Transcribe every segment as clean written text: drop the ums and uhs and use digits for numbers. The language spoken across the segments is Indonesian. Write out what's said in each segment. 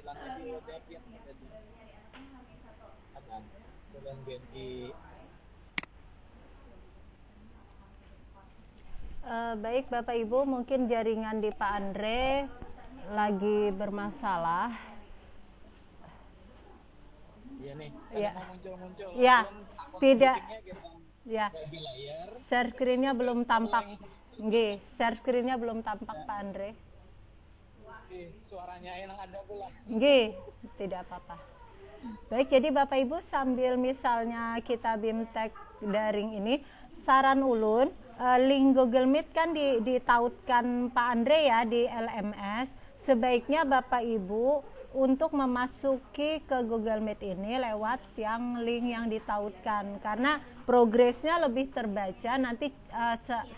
iklannya di Webin ada sih. Ada bulan BNI. Baik Bapak Ibu, mungkin jaringan di Pak Andre lagi bermasalah. Iya nih, Ya. mau muncul-muncul. Ya, tidak. Ya. Share screen-nya belum tampak. Nggih, share screen-nya belum tampak Pak Andre. Suaranya enak ada pula. Nggih, tidak apa-apa. Baik, jadi Bapak Ibu sambil misalnya kita BIMTEK daring ini, saran ulun, link Google Meet kan ditautkan Pak Andre ya di LMS. Sebaiknya Bapak Ibu untuk memasuki ke Google Meet ini lewat yang link yang ditautkan, karena progresnya lebih terbaca nanti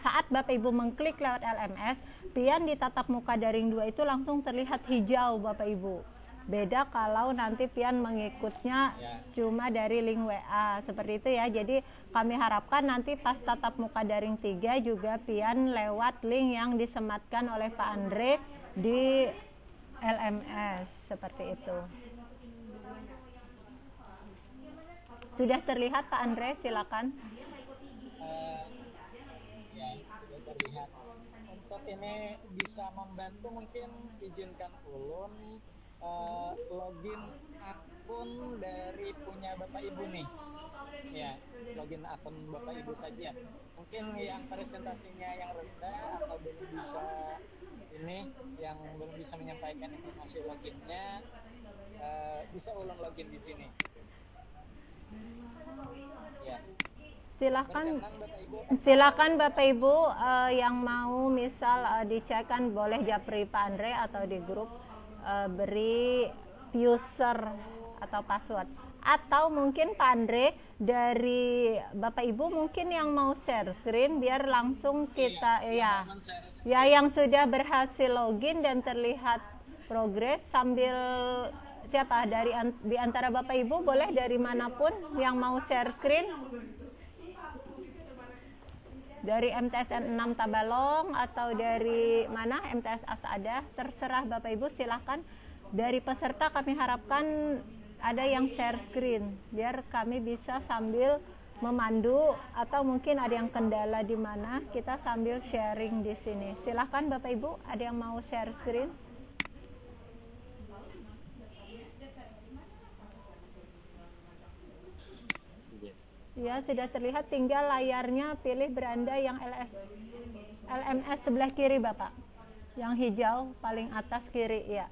saat Bapak Ibu mengklik lewat LMS, pian di tatap muka daring 2 itu langsung terlihat hijau Bapak Ibu. Beda kalau nanti pian mengikutnya cuma dari link WA seperti itu ya. Jadi kami harapkan nanti pas tatap muka daring 3 juga pian lewat link yang disematkan oleh Pak Andre di LMS seperti itu. Sudah terlihat Pak Andre, silakan. Ya, sudah terlihat. Untuk ini bisa membantu, mungkin izinkan ulun login akun dari punya Bapak Ibu nih. Ya, login akun Bapak Ibu saja. Mungkin yang presentasinya yang rendah atau belum bisa yang belum bisa menyampaikan informasi loginnya, bisa ulun login di sini. Ya. Silakan Bapak Ibu yang mau misal dicekkan boleh japri Pak Andre atau di grup beri user atau password, atau mungkin Pak Andre dari Bapak Ibu mungkin yang mau share screen biar langsung kita ya yang sudah berhasil login dan terlihat progres sambil siapa di antara Bapak Ibu boleh dari manapun yang mau share screen, dari MTSN 6 Tabalong atau dari mana MTS Asada, terserah Bapak Ibu silahkan. Dari peserta kami harapkan ada yang share screen biar kami bisa sambil memandu, atau mungkin ada yang kendala di mana kita sambil sharing di sini. Silahkan Bapak Ibu, ada yang mau share screen? Ya, sudah terlihat, tinggal layarnya pilih beranda yang LMS sebelah kiri Bapak. Yang hijau paling atas kiri ya.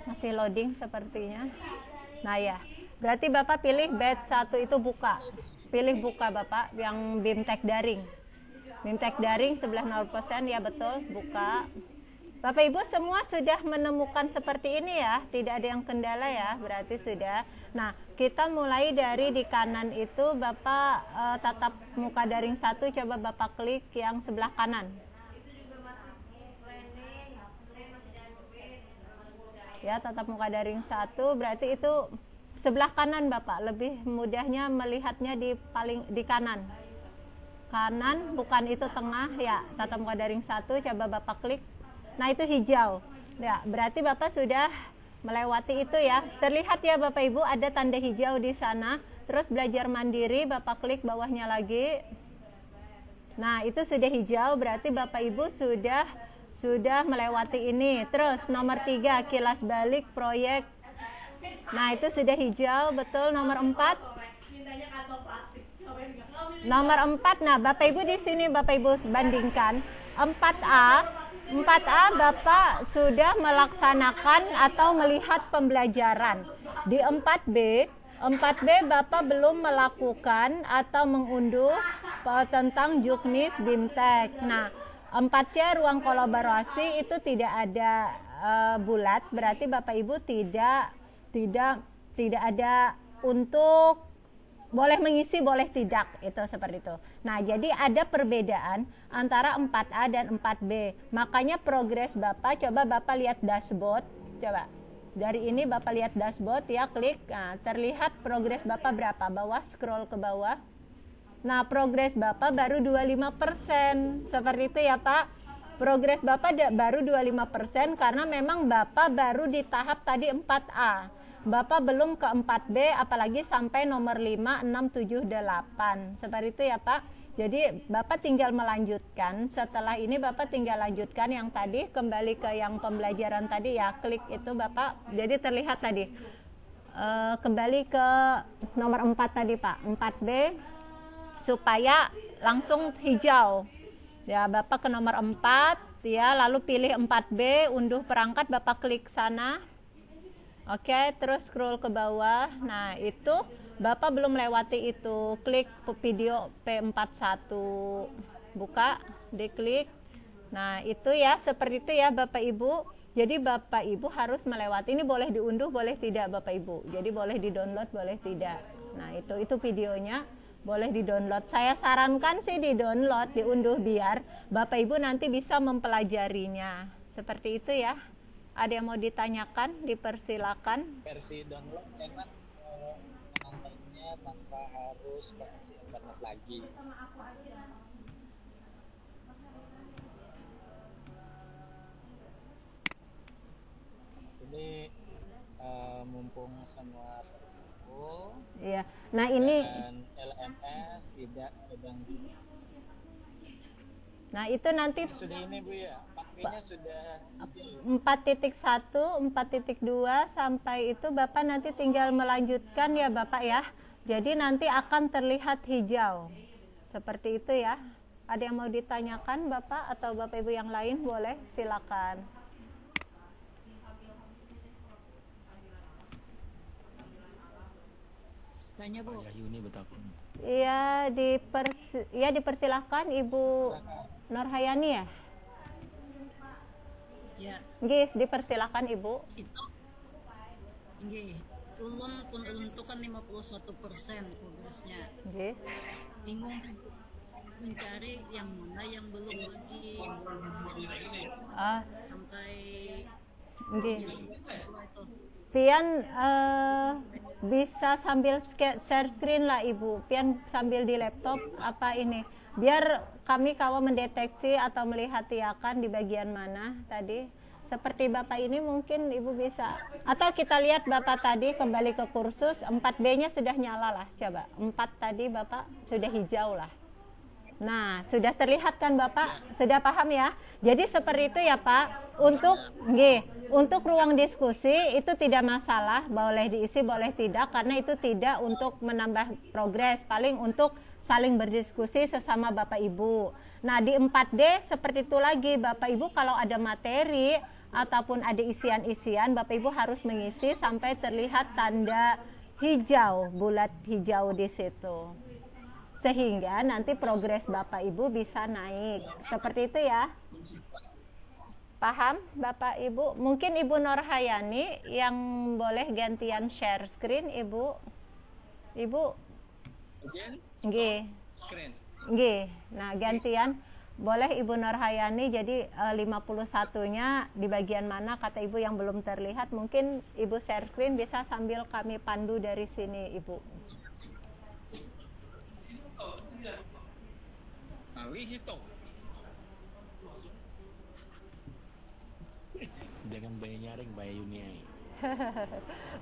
Masih loading sepertinya. Nah ya, berarti Bapak pilih batch 1 itu buka. Pilih buka Bapak yang BIMTEK daring. BIMTEK daring sebelah 0% ya, betul, buka. Bapak Ibu semua sudah menemukan seperti ini ya, tidak ada yang kendala ya, berarti sudah. Nah, kita mulai dari di kanan itu Bapak tatap muka daring 1, coba Bapak klik yang sebelah kanan. Ya, tatap muka daring 1 berarti itu sebelah kanan Bapak, lebih mudahnya melihatnya di kanan. Kanan, bukan itu tengah ya, tatap muka daring 1, coba Bapak klik. Nah, itu hijau. Ya, berarti Bapak sudah melewati itu ya. Terlihat ya Bapak Ibu ada tanda hijau di sana. Terus belajar mandiri, Bapak klik bawahnya lagi. Nah, itu sudah hijau, berarti Bapak Ibu sudah melewati ini. Terus nomor 3, kilas balik proyek. Nah, itu sudah hijau, betul. Nomor 4. Nomor 4, nah Bapak Ibu di sini Bapak Ibu bandingkan 4A Bapak sudah melaksanakan atau melihat pembelajaran. Di 4B Bapak belum melakukan atau mengunduh tentang Juknis BIMTEK. Nah, 4C ruang kolaborasi itu tidak ada bulat, berarti Bapak Ibu tidak ada untuk boleh mengisi, boleh tidak, itu seperti itu. Nah, jadi ada perbedaan antara 4A dan 4B. Makanya progres Bapak, coba Bapak lihat dashboard. Coba, dari ini Bapak lihat dashboard ya, klik. Nah, terlihat progres Bapak berapa? Bawah, scroll ke bawah. Nah, progres Bapak baru 25%. Seperti itu ya Pak. Progres Bapak baru 25% karena memang Bapak baru di tahap tadi 4A. Bapak belum ke 4B apalagi sampai nomor 5, 6, 7, 8. Seperti itu ya Pak. Jadi Bapak tinggal melanjutkan. Setelah ini Bapak tinggal lanjutkan yang tadi, kembali ke yang pembelajaran tadi ya, klik itu Bapak. Jadi terlihat tadi. Kembali ke nomor 4 tadi Pak, 4B supaya langsung hijau. Ya, Bapak ke nomor 4 ya, lalu pilih 4B, unduh perangkat, Bapak klik sana. Oke, terus scroll ke bawah. Nah, itu Bapak belum melewati itu. Klik video P41. Buka, diklik. Nah, itu ya, seperti itu ya Bapak Ibu. Jadi Bapak Ibu harus melewati, ini boleh diunduh, boleh tidak Bapak Ibu. Jadi boleh di-download, boleh tidak. Nah, itu videonya boleh di-download. Saya sarankan sih di-download, diunduh biar Bapak Ibu nanti bisa mempelajarinya. Seperti itu ya. Ada yang mau ditanyakan? Dipersilakan. Versi download enak menontonnya tanpa harus koneksi internet lagi. Ini mumpung semua terkumpul. Iya. Nah, ini dan LMS tidak sedang. Nah, itu nanti Sudah ini Bu ya. Pakainya sudah 4.1, 4.2 sampai itu Bapak nanti tinggal melanjutkan ya Bapak ya. Jadi nanti akan terlihat hijau. Seperti itu ya. Ada yang mau ditanyakan Bapak atau Bapak Ibu yang lain? Boleh, silakan. Tanya Bu. Iya, dipersilahkan Ibu Nurhayani ya? Ya. Nggih, dipersilahkan Ibu. Itu nggih. Ulun pun itu kan 51% progresnya. Nggih. Bingung mencari yang mana yang belum lagi sampai nggih. itu. Pian bisa sambil share screen lah Ibu. Pian sambil di laptop apa ini? Biar kami kalau mendeteksi atau melihatiakan di bagian mana tadi. Seperti Bapak ini mungkin Ibu bisa. Atau kita lihat Bapak tadi kembali ke kursus 4B-nya sudah nyala lah. Coba 4 tadi Bapak sudah hijau lah. Nah, sudah terlihat kan Bapak? Sudah paham ya? Jadi seperti itu ya Pak. Untuk ruang diskusi itu tidak masalah, boleh diisi, boleh tidak, karena itu tidak untuk menambah progres, paling untuk saling berdiskusi sesama Bapak Ibu. Nah, di 4D seperti itu lagi, Bapak Ibu kalau ada materi ataupun ada isian-isian, Bapak Ibu harus mengisi sampai terlihat tanda hijau, bulat hijau di situ. Sehingga nanti progres Bapak Ibu bisa naik. Seperti itu ya. Paham Bapak Ibu? Mungkin Ibu Nurhayani yang boleh gantian share screen Ibu. Ibu. Nggih. Nggih. Nah, gantian boleh Ibu Nurhayani, jadi 51-nya di bagian mana kata Ibu yang belum terlihat, mungkin Ibu share screen bisa sambil kami pandu dari sini Ibu. Jangan bayar nyaring, bayar Yuni.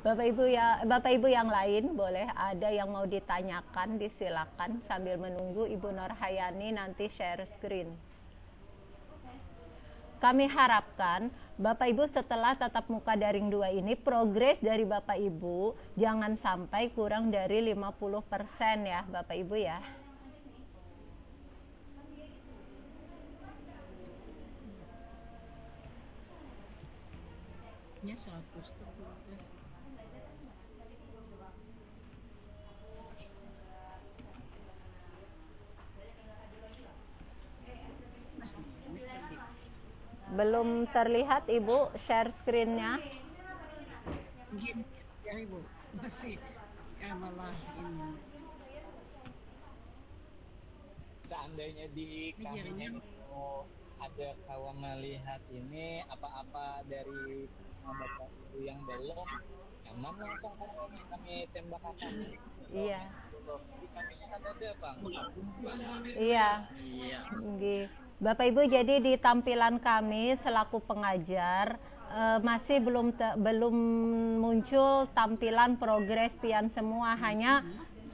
Bapak Ibu yang lain boleh ada yang mau ditanyakan, disilakan sambil menunggu Ibu Nurhayani nanti share screen. Kami harapkan Bapak Ibu setelah tatap muka daring 2 ini progres dari Bapak Ibu jangan sampai kurang dari 50% ya Bapak Ibu ya. Nya 100 tuh. Belum terlihat Ibu share screen-nya. Gini ya Ibu. Masih ya malah ini. Seandainya di kami ada kawan melihat ini apa-apa dari Bapak Ibu yang belum, emang langsung kami tembak akan. Iya. Di kami kan ada Bang. Iya. Iya. Nggih. Bapak Ibu, jadi di tampilan kami selaku pengajar masih belum muncul tampilan progres pian semua, hanya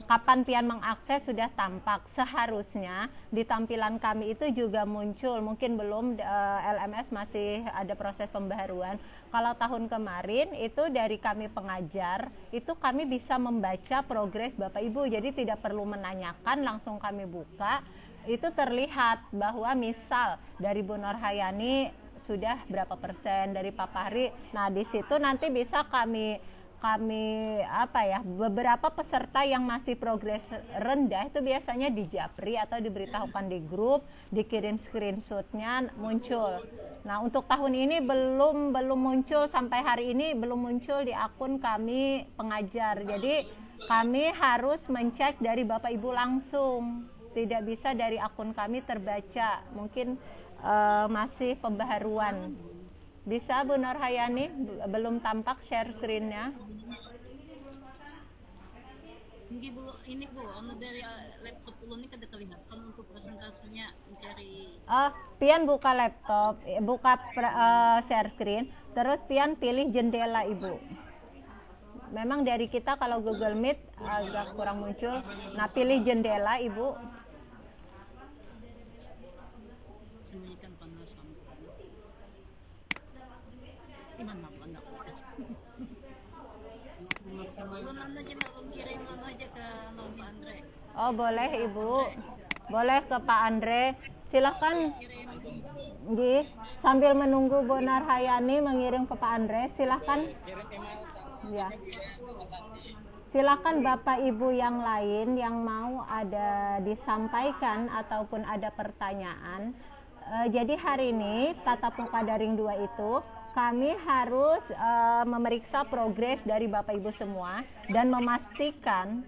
kapan pian mengakses sudah tampak. Seharusnya di tampilan kami itu juga muncul, mungkin belum, LMS masih ada proses pembaharuan. Kalau tahun kemarin itu dari kami pengajar, itu kami bisa membaca progres Bapak Ibu, jadi tidak perlu menanyakan, langsung kami buka. Itu terlihat bahwa misal dari Bu Nur Hayani sudah berapa persen, dari Pak Fahri. Nah, di situ nanti bisa kami beberapa peserta yang masih progres rendah itu biasanya di japri atau diberitahukan di grup, dikirim screenshotnya muncul. Nah, untuk tahun ini belum muncul, sampai hari ini belum muncul di akun kami pengajar. Jadi kami harus mencek dari Bapak Ibu langsung, tidak bisa dari akun kami terbaca, mungkin masih pembaharuan. Bisa Bu Nur Hayani, belum tampak share screen-nya. Ini Bu, dari laptop ulun ini kada kelihatan untuk presentasinya, mencari. Pian buka laptop, buka share screen, terus pian pilih jendela Ibu. Memang dari kita kalau Google Meet agak kurang muncul. Nah, pilih jendela Ibu. Sembunyikan panas sambutan. Gimana anak? Ulun aja kirim aja ke Pak Andre. Oh, boleh Ibu. Boleh ke Pak Andre. Silahkan. Nggih, sambil menunggu Bu Nur Hayani mengirim ke Pak Andre, silahkan. Ya. Silakan Bapak Ibu yang lain yang mau ada disampaikan ataupun ada pertanyaan. Jadi hari ini tatap muka daring 2 itu kami harus memeriksa progres dari Bapak Ibu semua dan memastikan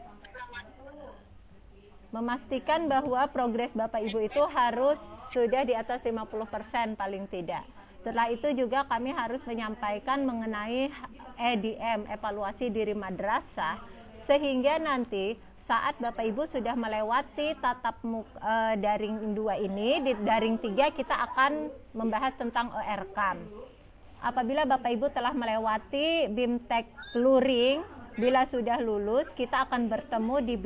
bahwa progres Bapak Ibu itu harus sudah di atas 50% paling tidak. Setelah itu juga kami harus menyampaikan mengenai EDM, evaluasi diri madrasah, sehingga nanti saat Bapak Ibu sudah melewati tatap muka daring 2 ini, di daring 3 kita akan membahas tentang ORCAM. Apabila Bapak Ibu telah melewati BIMTEK Luring, bila sudah lulus kita akan bertemu di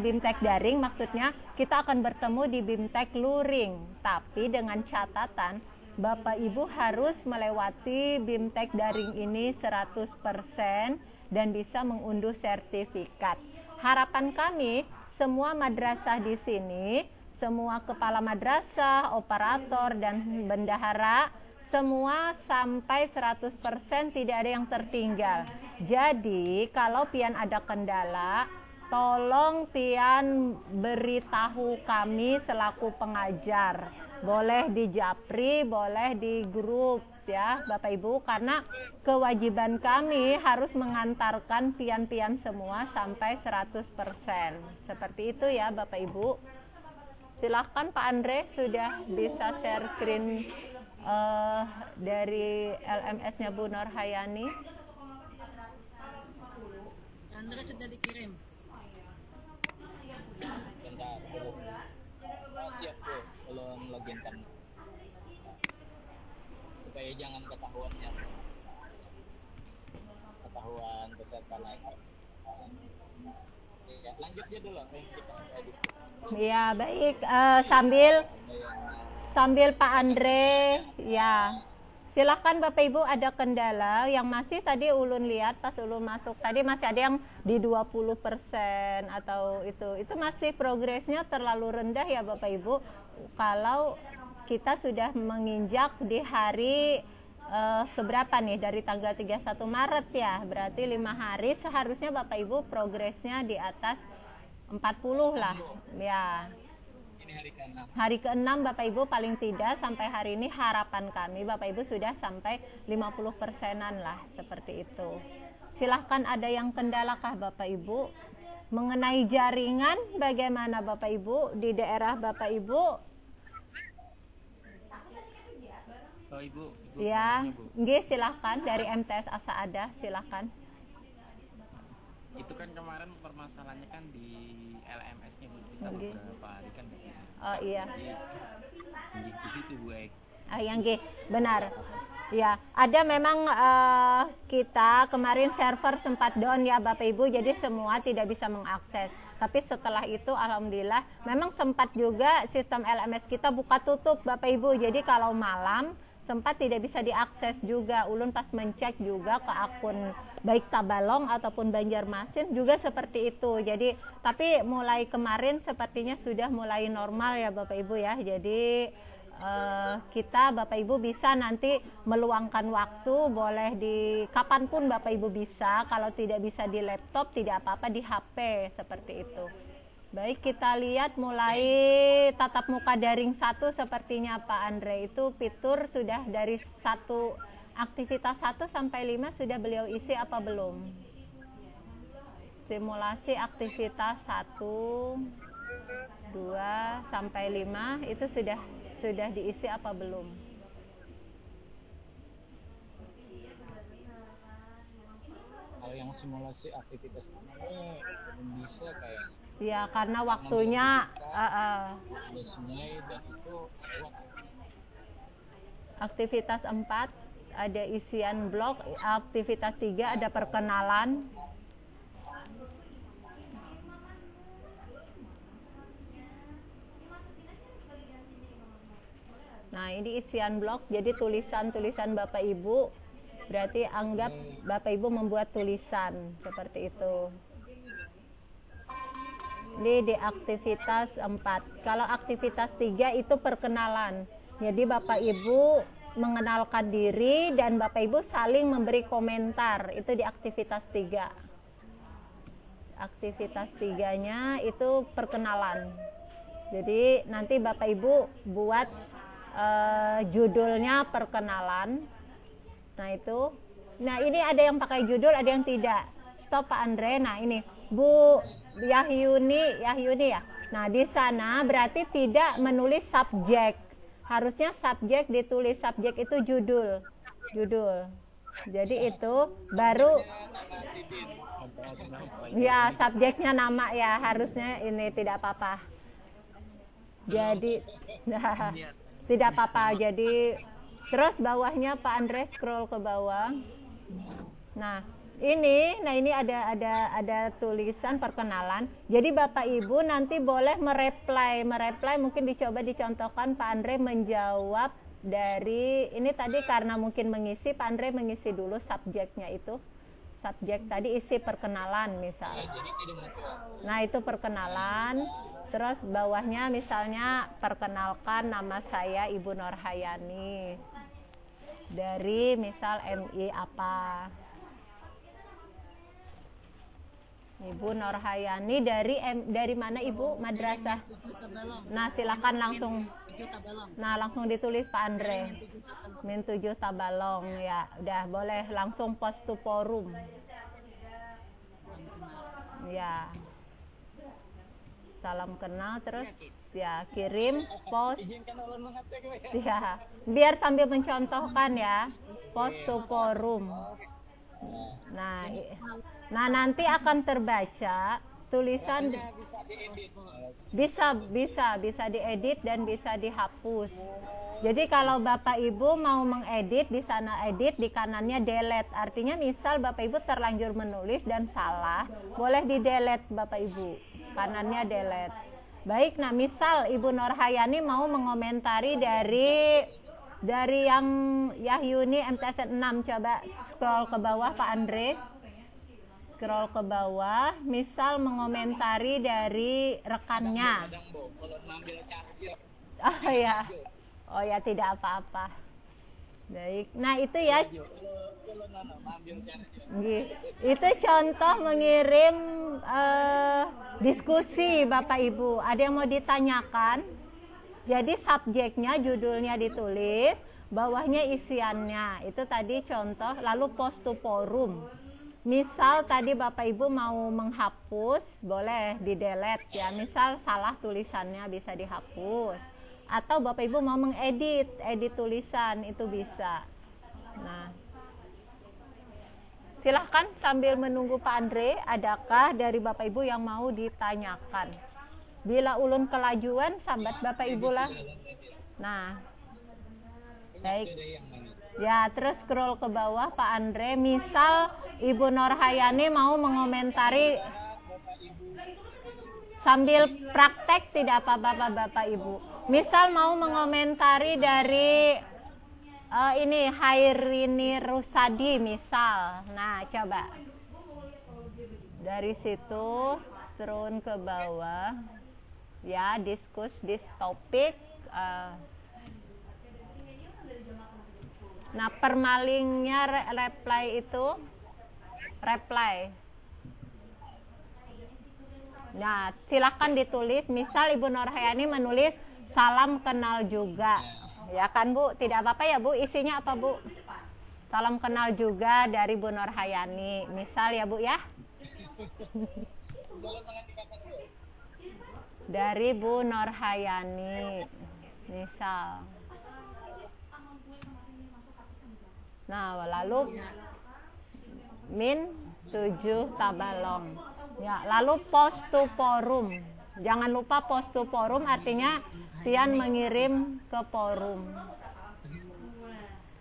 BIMTEK daring, maksudnya kita akan bertemu di BIMTEK Luring, tapi dengan catatan Bapak Ibu harus melewati BIMTEK daring ini 100% dan bisa mengunduh sertifikat. Harapan kami semua madrasah di sini, semua kepala madrasah, operator dan bendahara, semua sampai 100% tidak ada yang tertinggal. Jadi kalau pian ada kendala, tolong pian beritahu kami selaku pengajar. Boleh di japri, boleh di grup ya Bapak Ibu, karena kewajiban kami harus mengantarkan pian-pian semua sampai 100%. Seperti itu ya Bapak Ibu. Silahkan Pak Andre, sudah bisa share screen dari LMS-nya Bu Nur Hayani. Andre sudah dikirim. Bentar, siap Bu, belum login kan, supaya jangan ketahuan peserta naik. Ya, lanjut aja dulu kita diskusi. Ya baik, sambil Pak Andre ya. Silahkan Bapak Ibu, ada kendala yang masih tadi ulun lihat pas ulun masuk tadi masih ada yang di 20% atau itu masih progresnya terlalu rendah ya Bapak Ibu. Kalau kita sudah menginjak di hari keberapa nih, dari tanggal 31 Maret ya, berarti 5 hari seharusnya Bapak Ibu progresnya di atas 40 lah ya. Hari ke-6 Bapak Ibu paling tidak sampai hari ini harapan kami Bapak Ibu sudah sampai 50%-an lah, seperti itu. Silahkan, ada yang kendalakah Bapak Ibu? Mengenai jaringan bagaimana Bapak Ibu di daerah Bapak Ibu? Oh Ibu Ya, nggih silahkan dari MTS Asa ada, silahkan. Itu kan kemarin permasalahannya kan di LMS-nya Bu. Kita Oke. beberapa hari kan nggak bisa. Oh iya. Jadi di situ Bu Ek. Yang G, benar. Ya, ada memang kita kemarin server sempat down ya Bapak Ibu, jadi semua tidak bisa mengakses. Tapi setelah itu alhamdulillah memang sempat juga sistem LMS kita buka tutup Bapak Ibu. Jadi kalau malam sempat tidak bisa diakses juga. Ulun pas mencek juga ke akun baik Tabalong ataupun Banjarmasin juga seperti itu. Jadi tapi mulai kemarin sepertinya sudah mulai normal ya Bapak Ibu ya. Jadi kita Bapak Ibu bisa nanti meluangkan waktu, boleh di kapanpun Bapak Ibu bisa. Kalau tidak bisa di laptop tidak apa-apa, di HP seperti itu. Baik, kita lihat mulai tatap muka daring 1 sepertinya Pak Andre. Itu fitur sudah dari aktivitas 1 sampai 5 sudah beliau isi apa belum? Simulasi aktivitas 1 2 sampai 5 itu sudah diisi apa belum? Kalau yang simulasi aktivitas ini belum bisa kayak. Ya karena waktunya Sungai dan itu lewat. aktivitas 4 ada isian blog, aktivitas 3 ada perkenalan. Nah ini isian blog, jadi tulisan-tulisan Bapak Ibu, berarti anggap Bapak Ibu membuat tulisan seperti itu. Ini di aktivitas 4. Kalau aktivitas 3 itu perkenalan, jadi Bapak Ibu mengenalkan diri dan Bapak Ibu saling memberi komentar, itu di aktivitas 3. Aktivitas 3-nya itu perkenalan. Jadi nanti Bapak Ibu buat judulnya perkenalan. Nah itu, nah ini ada yang pakai judul, ada yang tidak. Stop Pak Andre. Nah ini Bu Yahyuni ya. Nah di sana berarti tidak menulis subjek. Harusnya subjek ditulis, subjek itu judul. Jadi itu baru ya subjeknya nama ya, harusnya ini tidak apa-apa. Jadi tidak apa-apa. Jadi terus bawahnya Pak Andre scroll ke bawah. Nah ini ada tulisan perkenalan. Jadi Bapak Ibu nanti boleh mereply mungkin dicontohkan Pak Andre menjawab dari ini tadi, karena mungkin mengisi Pak Andre mengisi dulu subjeknya itu. Subjek tadi isi perkenalan misal. Nah itu perkenalan. Terus bawahnya misalnya perkenalkan nama saya Ibu Norhayani dari misal MI apa. Ibu Norhayani dari mana Ibu? Madrasah. Nah silakan langsung. Nah langsung ditulis Pak Andre. Min 7 Tabalong ya. Udah boleh langsung post to forum. Ya. Salam kenal terus ya kirim post ya, biar sambil mencontohkan ya, post to forum. Nah nanti akan terbaca tulisan, bisa diedit dan bisa dihapus. Jadi kalau Bapak Ibu mau mengedit, di sana edit, di kanannya delete. Artinya misal Bapak Ibu terlanjur menulis dan salah, boleh di delete Bapak Ibu, kanannya delete. Baik, nah misal Ibu Norhayani mau mengomentari dari yang Yahyuni MTS 6, coba scroll ke bawah Pak Andre. Scroll ke bawah, misal mengomentari dari rekannya. Oh ya tidak apa-apa. Baik, nah itu ya. Itu contoh mengirim diskusi Bapak Ibu. Ada yang mau ditanyakan? Jadi subjeknya, judulnya ditulis, bawahnya isiannya. Itu tadi contoh, lalu post to forum. Misal tadi Bapak Ibu mau menghapus, boleh di-delete ya. Misal salah tulisannya bisa dihapus. Atau Bapak Ibu mau edit tulisan, itu bisa. Nah, Silahkan sambil menunggu Pak Andre, adakah dari Bapak Ibu yang mau ditanyakan? Bila ulun kelajuan, sambat Bapak Ibu lah. Nah, baik. Ya, terus scroll ke bawah Pak Andre. Misal Ibu Norhayani mau mengomentari sambil praktek, tidak apa-apa Bapak Ibu. Misal mau mengomentari dari ini Hairini Rusadi misal. Nah, coba dari situ turun ke bawah. Ya, discuss this topic. Nah, permalingnya reply itu reply. Nah, silakan ditulis. Misal Ibu Norhayani menulis salam kenal juga. Ya kan Bu, tidak apa-apa ya Bu, isinya apa Bu? Salam kenal juga dari Bu Norhayani. Misal ya Bu ya. Dari Bu Norhayani. Misal. Nah, lalu min 7 Tabalong. Ya, lalu post to forum. Jangan lupa post to forum artinya Pian mengirim ke forum.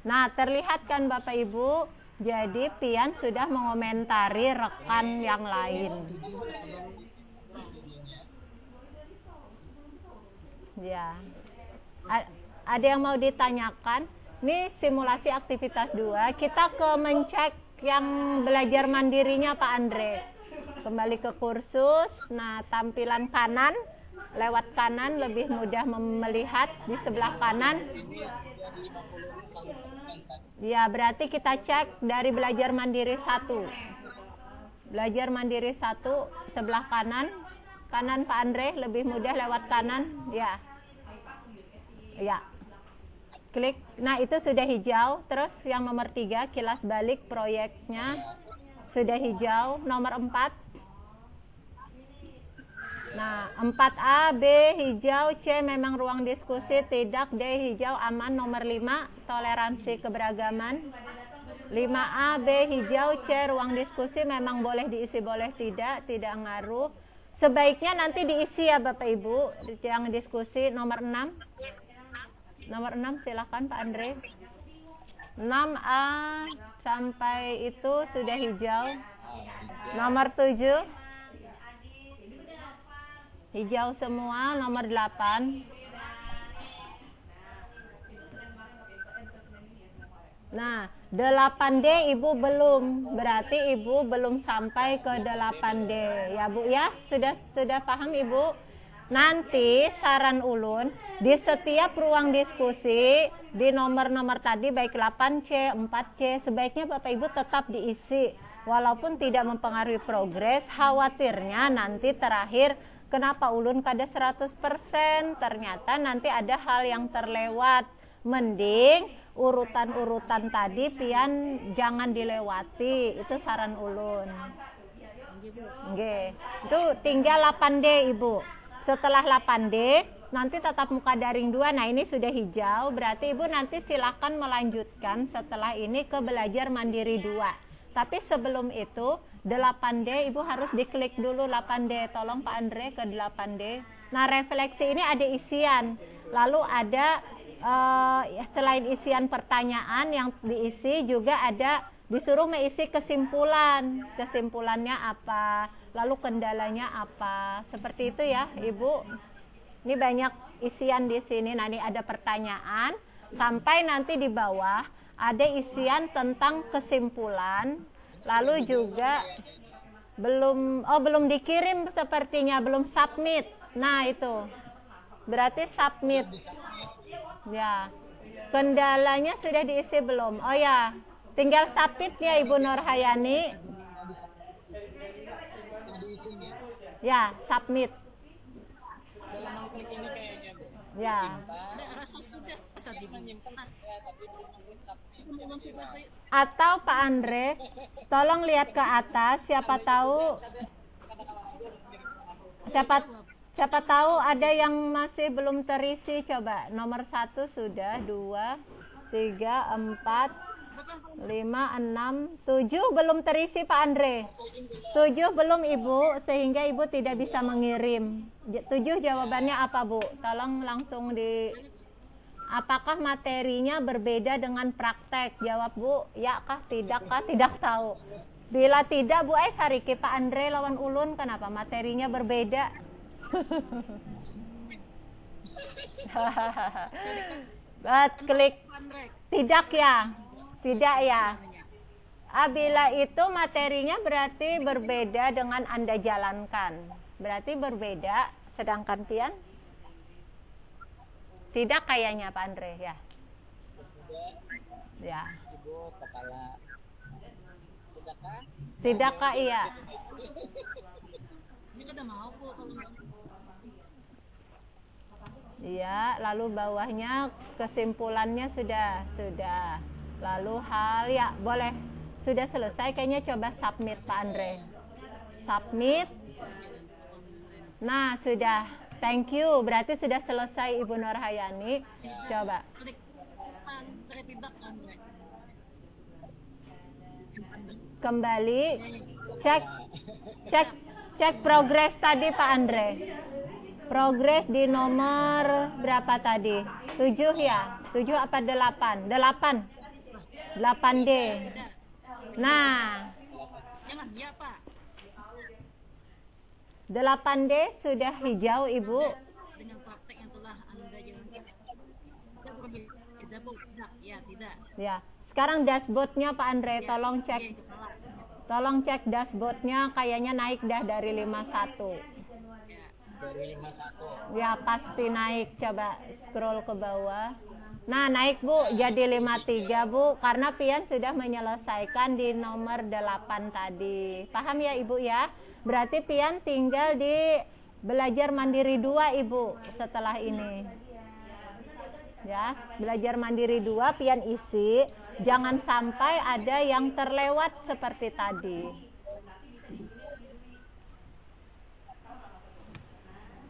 Nah, terlihat kan Bapak Ibu, jadi Pian sudah mengomentari rekan yang lain. Ya. Ada yang mau ditanyakan? Ini simulasi aktivitas 2. Kita ke mencek yang belajar mandirinya Pak Andre. Kembali ke kursus. Nah, tampilan kanan, lewat kanan lebih mudah melihat di sebelah kanan. Ya, berarti kita cek dari belajar mandiri 1. Belajar mandiri 1 sebelah kanan. Kanan Pak Andre lebih mudah lewat kanan. Ya. Ya. Klik. Nah, itu sudah hijau. Terus yang nomor 3, kilas balik proyeknya sudah hijau. Nomor 4. Nah, 4A, B hijau, C memang ruang diskusi, tidak, D hijau aman. Nomor 5, toleransi keberagaman. 5A, B hijau, C ruang diskusi memang boleh diisi, boleh tidak ngaruh. Sebaiknya nanti diisi ya Bapak Ibu, yang diskusi. Nomor 6. Nomor 6 silakan Pak Andre. 6A sampai itu sudah hijau. Nomor 7 hijau semua. Nomor 8. Nah, 8D Ibu belum. Berarti Ibu belum sampai ke 8D. Ya Bu ya? Sudah paham Ibu? Nanti saran ulun di setiap ruang diskusi di nomor-nomor tadi baik 8C, 4C sebaiknya Bapak Ibu tetap diisi walaupun tidak mempengaruhi progres. Khawatirnya nanti terakhir kenapa ulun kada 100%, ternyata nanti ada hal yang terlewat. Mending urutan-urutan tadi pian jangan dilewati, itu saran ulun. Nggih. Itu tinggal 8D Ibu. Setelah 8D, nanti tatap muka daring 2. Nah, ini sudah hijau, berarti Ibu nanti silakan melanjutkan setelah ini ke belajar mandiri 2. Tapi sebelum itu, 8D Ibu harus diklik dulu 8D. Tolong Pak Andre ke 8D. Nah, refleksi ini ada isian. Lalu ada, selain isian pertanyaan yang diisi, juga ada disuruh mengisi kesimpulan. Kesimpulannya apa? Lalu kendalanya apa? Seperti itu ya, Ibu. Ini banyak isian di sini. Nah, ini ada pertanyaan. Sampai nanti di bawah ada isian tentang kesimpulan. Lalu juga belum dikirim sepertinya, belum submit. Nah, itu. Berarti submit. Ya. Kendalanya sudah diisi belum? Oh ya, tinggal submit ya Ibu Norhayani. Ya, submit. Ya. Rasa sudah tadi Atau Pak Andre, tolong lihat ke atas, siapa tahu ada yang masih belum terisi. Coba nomor 1 sudah, 2, 3, 4. 5, 6, 7 belum terisi Pak Andre. 7 belum Ibu, sehingga Ibu tidak bisa mengirim. 7 jawabannya apa Bu? Tolong langsung di... Apakah materinya berbeda dengan praktek? Jawab Bu, ya kah, tidak kah? Tidak tahu. Bila tidak Bu sariki Pak Andre lawan ulun, kenapa materinya berbeda? Klik tidak ya. Tidak ya. Bila itu materinya berarti berbeda dengan Anda jalankan. Berarti berbeda, sedangkan Pian tidak kayaknya Pak Andre ya. Ya. Ibu kepala. Tidakkah? Tidakkah iya. Ini kan udah mau Bu kalau Iya, lalu bawahnya kesimpulannya sudah. Lalu hal ya, boleh. Sudah selesai kayaknya, coba submit Pak Andre. Submit. Nah, sudah. Thank you. Berarti sudah selesai Ibu Nurhayani. Coba. klik tidak kan. Kembali. Cek progres tadi Pak Andre. Progres di nomor berapa tadi? 7 ya? 7 apa 8? 8D. Nah, Jangan ya Pak. 8D sudah hijau Ibu. Dengan praktek yang telah Anda jalankan. Tidak berbeda Bu. Tidak. Ya, tidak. Ya. Sekarang dashboardnya Pak Andre, tolong cek. Iya, kepala. Tolong cek dashboardnya, kayaknya naik dah dari 51. Dari 51. Ya pasti naik, coba scroll ke bawah. Nah naik Bu, jadi 53 Bu, karena Pian sudah menyelesaikan di nomor 8 tadi. Paham ya Ibu ya? Berarti Pian tinggal di belajar mandiri 2 Ibu setelah ini. Ya, belajar mandiri 2 Pian isi, jangan sampai ada yang terlewat seperti tadi.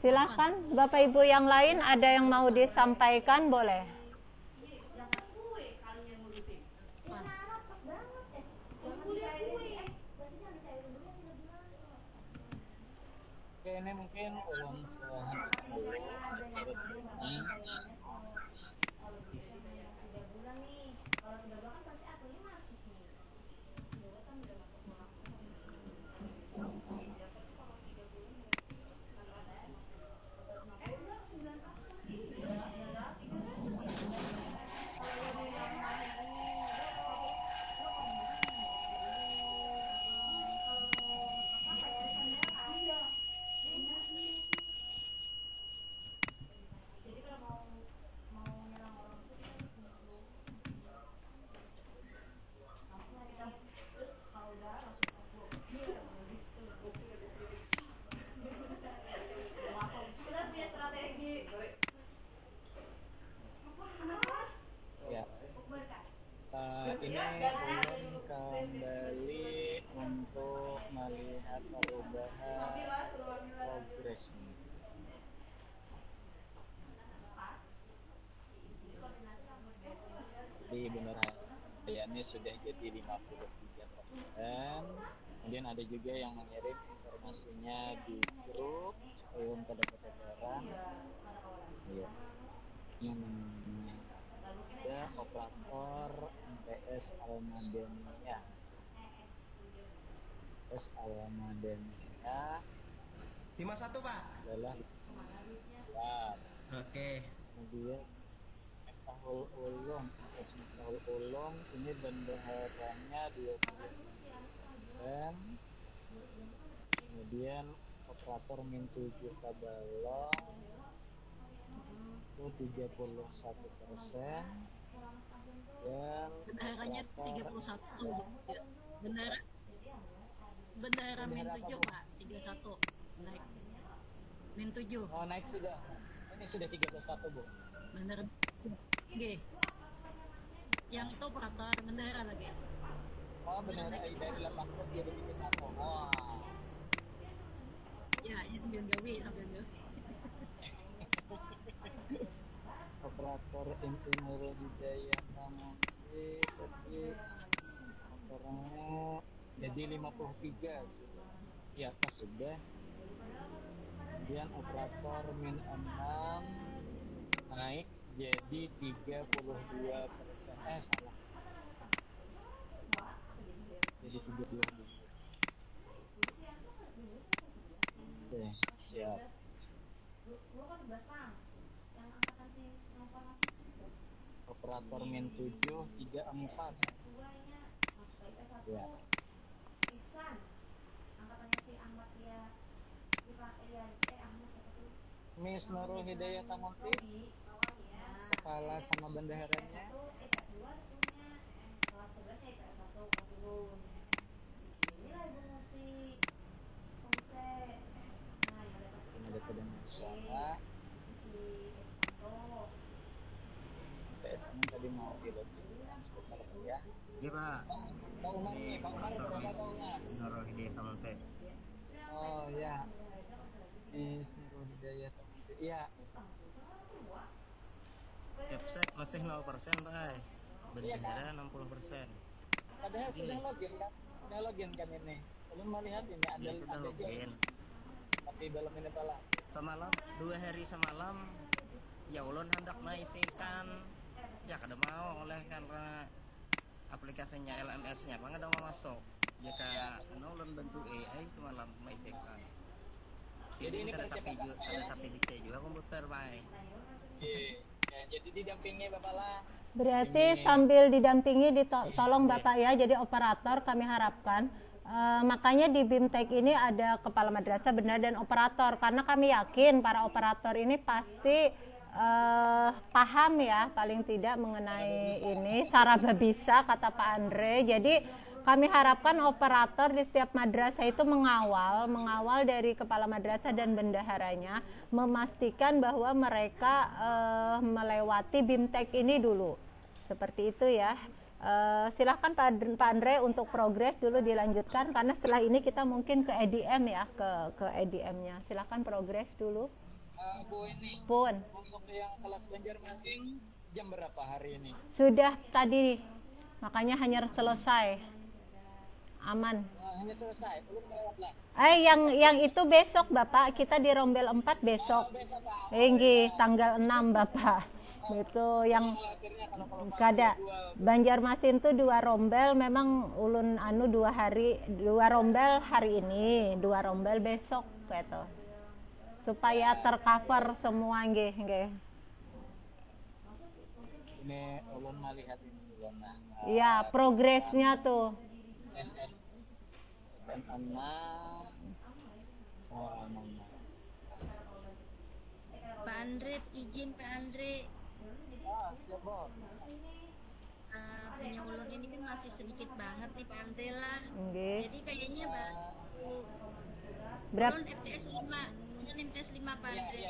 Silakan Bapak Ibu yang lain, ada yang mau disampaikan boleh. Oke, ini mungkin ulun selanjutnya dulu. Terus ini. Ya. Ini ulun kembali untuk melihat perubahan progresnya. Di benar ya, ini sudah jadi 53%. Kemudian ada juga yang mengirim informasinya di grup sebelum pada ketebaran. Iya. Yang ada operator MTS Almadenia. MTS Almadenia 51 Pak. adalah ya. Oke. Kemudian Miftahul Ulum, MTS Miftahul Ulum ini bendaharanya 20%. Kemudian operator Min 7 Kabalong itu 31%. Dan Bendaharanya 31. Bendahara Min 7 Pak, 31. Naik. Min 7. oh naik sudah. Ini sudah 31 Bu. Bendahara G. Yang itu operator bendahara lagi. Oh benar, dari 80 jadi 31. Wah. Ya, ini 9 gawe sambil gawe. Operator Inti Nurul Hidayah Kamanggi Berarti orangnya jadi 53 sudah. Di atas sudah. Kemudian operator min 6 naik jadi 32%. Salah. Jadi 32. Oke, siap. Operator min 7 34. Ya. Miss Nurul Hidayah Tamunti, kepala sama bendaharanya. Ini ada kedengaran suara. TSM tadi mau di-login sebentar ya. Iya Pak. Pak Umar nih, Pak Umar Motor berapa Miss tahun Mas? Nurul Hidayah Tamunti. Oh ya, Miss Nurul Hidayah Tamunti. Iya, Website masih 0% Pak. Bendahara 60%. padahal sudah login kan? Sudah login kan ini. Belum melihat ini ada Ya sudah ada login. tapi belum ini pala. Semalam 2 hari semalam ya ulun hendak mengisikan ya kada mau oleh karena aplikasinya LMS-nya bang ada mau masuk jika ulun bantu AI semalam mengisikan Jadi ini kada tapi bisa juga komputer baik. Iya. Ya, jadi didampingi Bapak lah. Berarti sambil didampingi tolong Bapak ya, jadi operator kami harapkan. Makanya di BIMTEK ini ada kepala madrasah benar dan operator, karena kami yakin para operator ini pasti paham ya paling tidak mengenai ini saraba bisa kata Pak Andre. Jadi kami harapkan operator di setiap madrasah itu mengawal dari kepala madrasah dan bendaharanya, memastikan bahwa mereka melewati BIMTEK ini dulu. Seperti itu ya. Silahkan Pak Andre untuk progres dulu dilanjutkan, karena setelah ini kita mungkin ke EDM ya, ke EDM-nya. Silahkan progres dulu. Bu ini Pun untuk yang kelas Banjarmasin jam berapa hari ini? sudah tadi, makanya hanya selesai. Aman. Hanya selesai, belum lewat lah. Yang itu besok Bapak, kita di Rombel 4 besok. Tinggi tanggal 6 Bapak. Itu yang kada Banjarmasin tuh 2 rombel, memang ulun 2 rombel hari ini, 2 rombel besok gitu. Supaya tercover semua nggih. Ini ulun melihat ini dulu nah. Iya, progresnya tuh. SM6 Pak Andre, izin Pak Andre, siap Bos. punya ulun ini kan masih sedikit banget nih Pak Andre lah. Nggih. Jadi kayaknya Berapa? ulun MTS 5, ulun MTS 5 Pak Andre.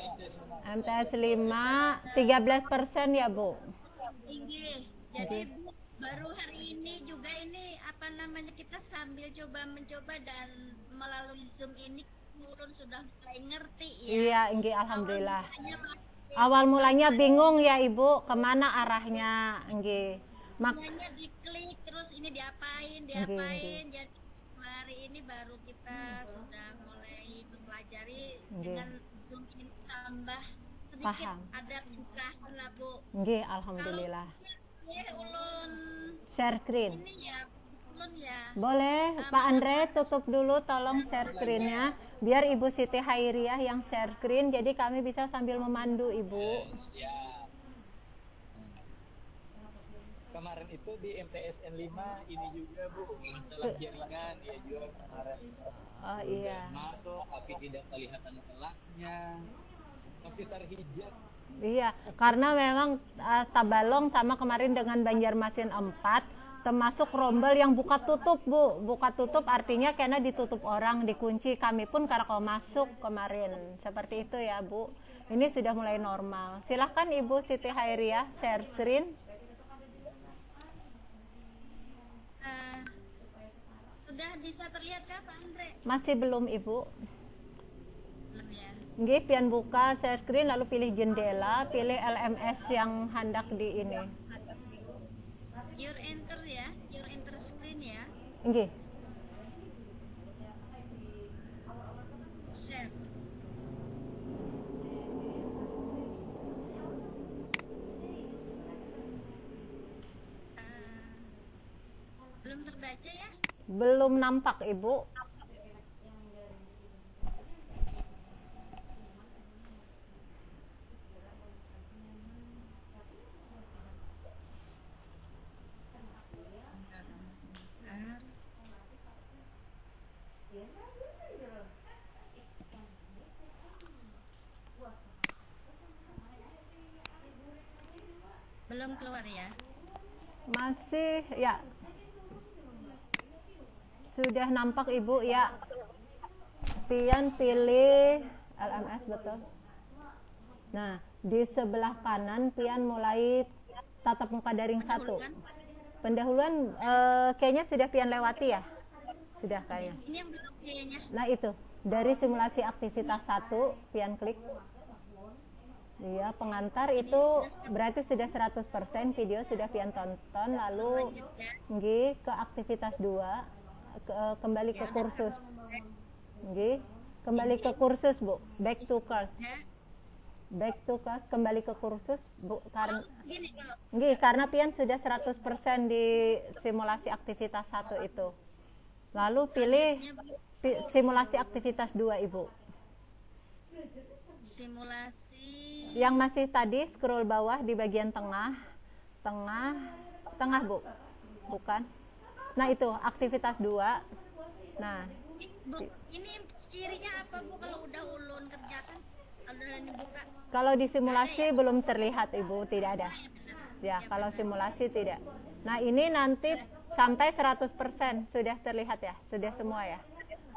MTS 5 13% ya Bu. Tinggi. Jadi baru hari ini juga ini apa namanya kita sambil mencoba dan melalui Zoom ini ulun sudah mulai ngerti ya. Iya, nggih alhamdulillah. Hanya Awal mulanya bingung ya Ibu, kemana arahnya, nggih. makanya diklik terus ini diapain. Jadi hari ini baru kita sudah mulai mempelajari dengan Zoom ini tambah sedikit Paham. ada pencerahan lah Bu. Nggih alhamdulillah. Ya ulun Share screen. ini ya ulun ya. Boleh Pak Andre tutup dulu tolong share screen-nya biar Ibu Siti Hairiah yang share screen, jadi kami bisa sambil memandu Ibu. Siap. Kemarin itu di MTSN 5 ini juga Bu, masalah jaringan ya juga kemarin. Oh iya. Masuk tapi tidak kelihatan kelasnya. Masih terhijab. Iya, karena memang Tabalong sama kemarin dengan Banjarmasin 4 termasuk rombel yang buka tutup Bu. Buka tutup artinya karena ditutup orang, dikunci. Kami pun kalau masuk kemarin. Seperti itu ya Bu. Ini sudah mulai normal. Silahkan Ibu Siti Hairiah share screen. Sudah bisa terlihat kah Pak Andre? Masih belum Ibu. Belum ya. Nggih, pian buka share screen lalu pilih jendela, pilih LMS yang hendak di ini. Your enter ya, your enter screen ya. Nggih. Share. Belum terbaca ya? Belum nampak, Ibu. Bentar. Belum keluar ya? Masih, ya. Sudah nampak, Ibu, ya. Pian pilih LMS, betul. Nah, di sebelah kanan Pian mulai tatap muka daring 1. Pendahuluan kayaknya sudah Pian lewati ya? Sudah kayaknya. Ini yang belum kayaknya. Nah, itu. Dari simulasi aktivitas 1, Pian klik. Iya, pengantar itu berarti sudah 100% video sudah Pian tonton. Lalu nggih, ke aktivitas 2, kembali ke kursus. Nggih, kembali ke kursus, Bu. Back to course. Back to class, kembali ke kursus, Bu, karena Gini kalau nggih, karena Pian sudah 100% di simulasi aktivitas 1 itu. Lalu pilih simulasi aktivitas 2, Ibu. simulasi Yang masih tadi scroll bawah di bagian tengah, Bu. Bukan. Nah, itu aktivitas 2. Nah, Bu, ini cirinya apa Bu kalau udah ulun kerjakan? Kalau udah dibuka. kalau di simulasi belum terlihat, Ibu, tidak ada. Oh, ya benar. Ya, kalau simulasi tidak. Nah, ini nanti sampai 100% sudah terlihat ya, sudah semua ya.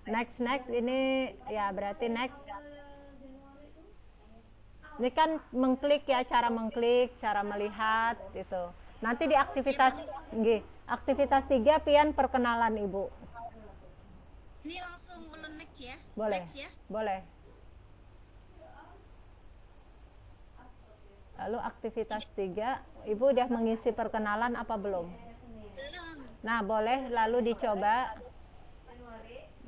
Next, ini ya berarti next. Ini kan mengklik ya, cara mengklik, cara melihat itu. Nanti di aktivitas, nggih, aktivitas 3 Pian perkenalan, Ibu. Ini langsung ulun next ya? Boleh, Next ya? boleh. Lalu aktivitas 3, Ibu udah mengisi perkenalan apa belum? Belum. Nah, boleh lalu dicoba.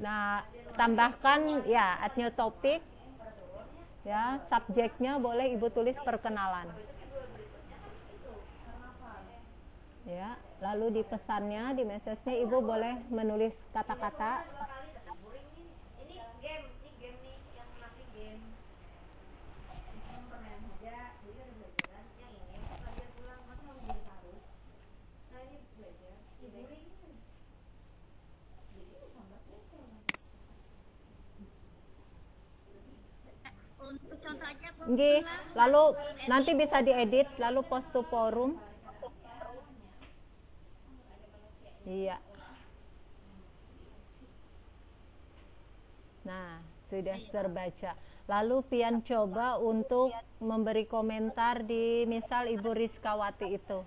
Nah, tambahkan ya add new topic. Ya, subjeknya boleh Ibu tulis perkenalan. Ya, lalu di pesannya, di message-nya Ibu boleh menulis kata-kata. Untuk contoh aja Bu. Nggih, lalu nanti bisa diedit, lalu post to forum. Iya. Nah, sudah terbaca. Lalu Pian coba untuk memberi komentar di misal Ibu Rizkawati itu.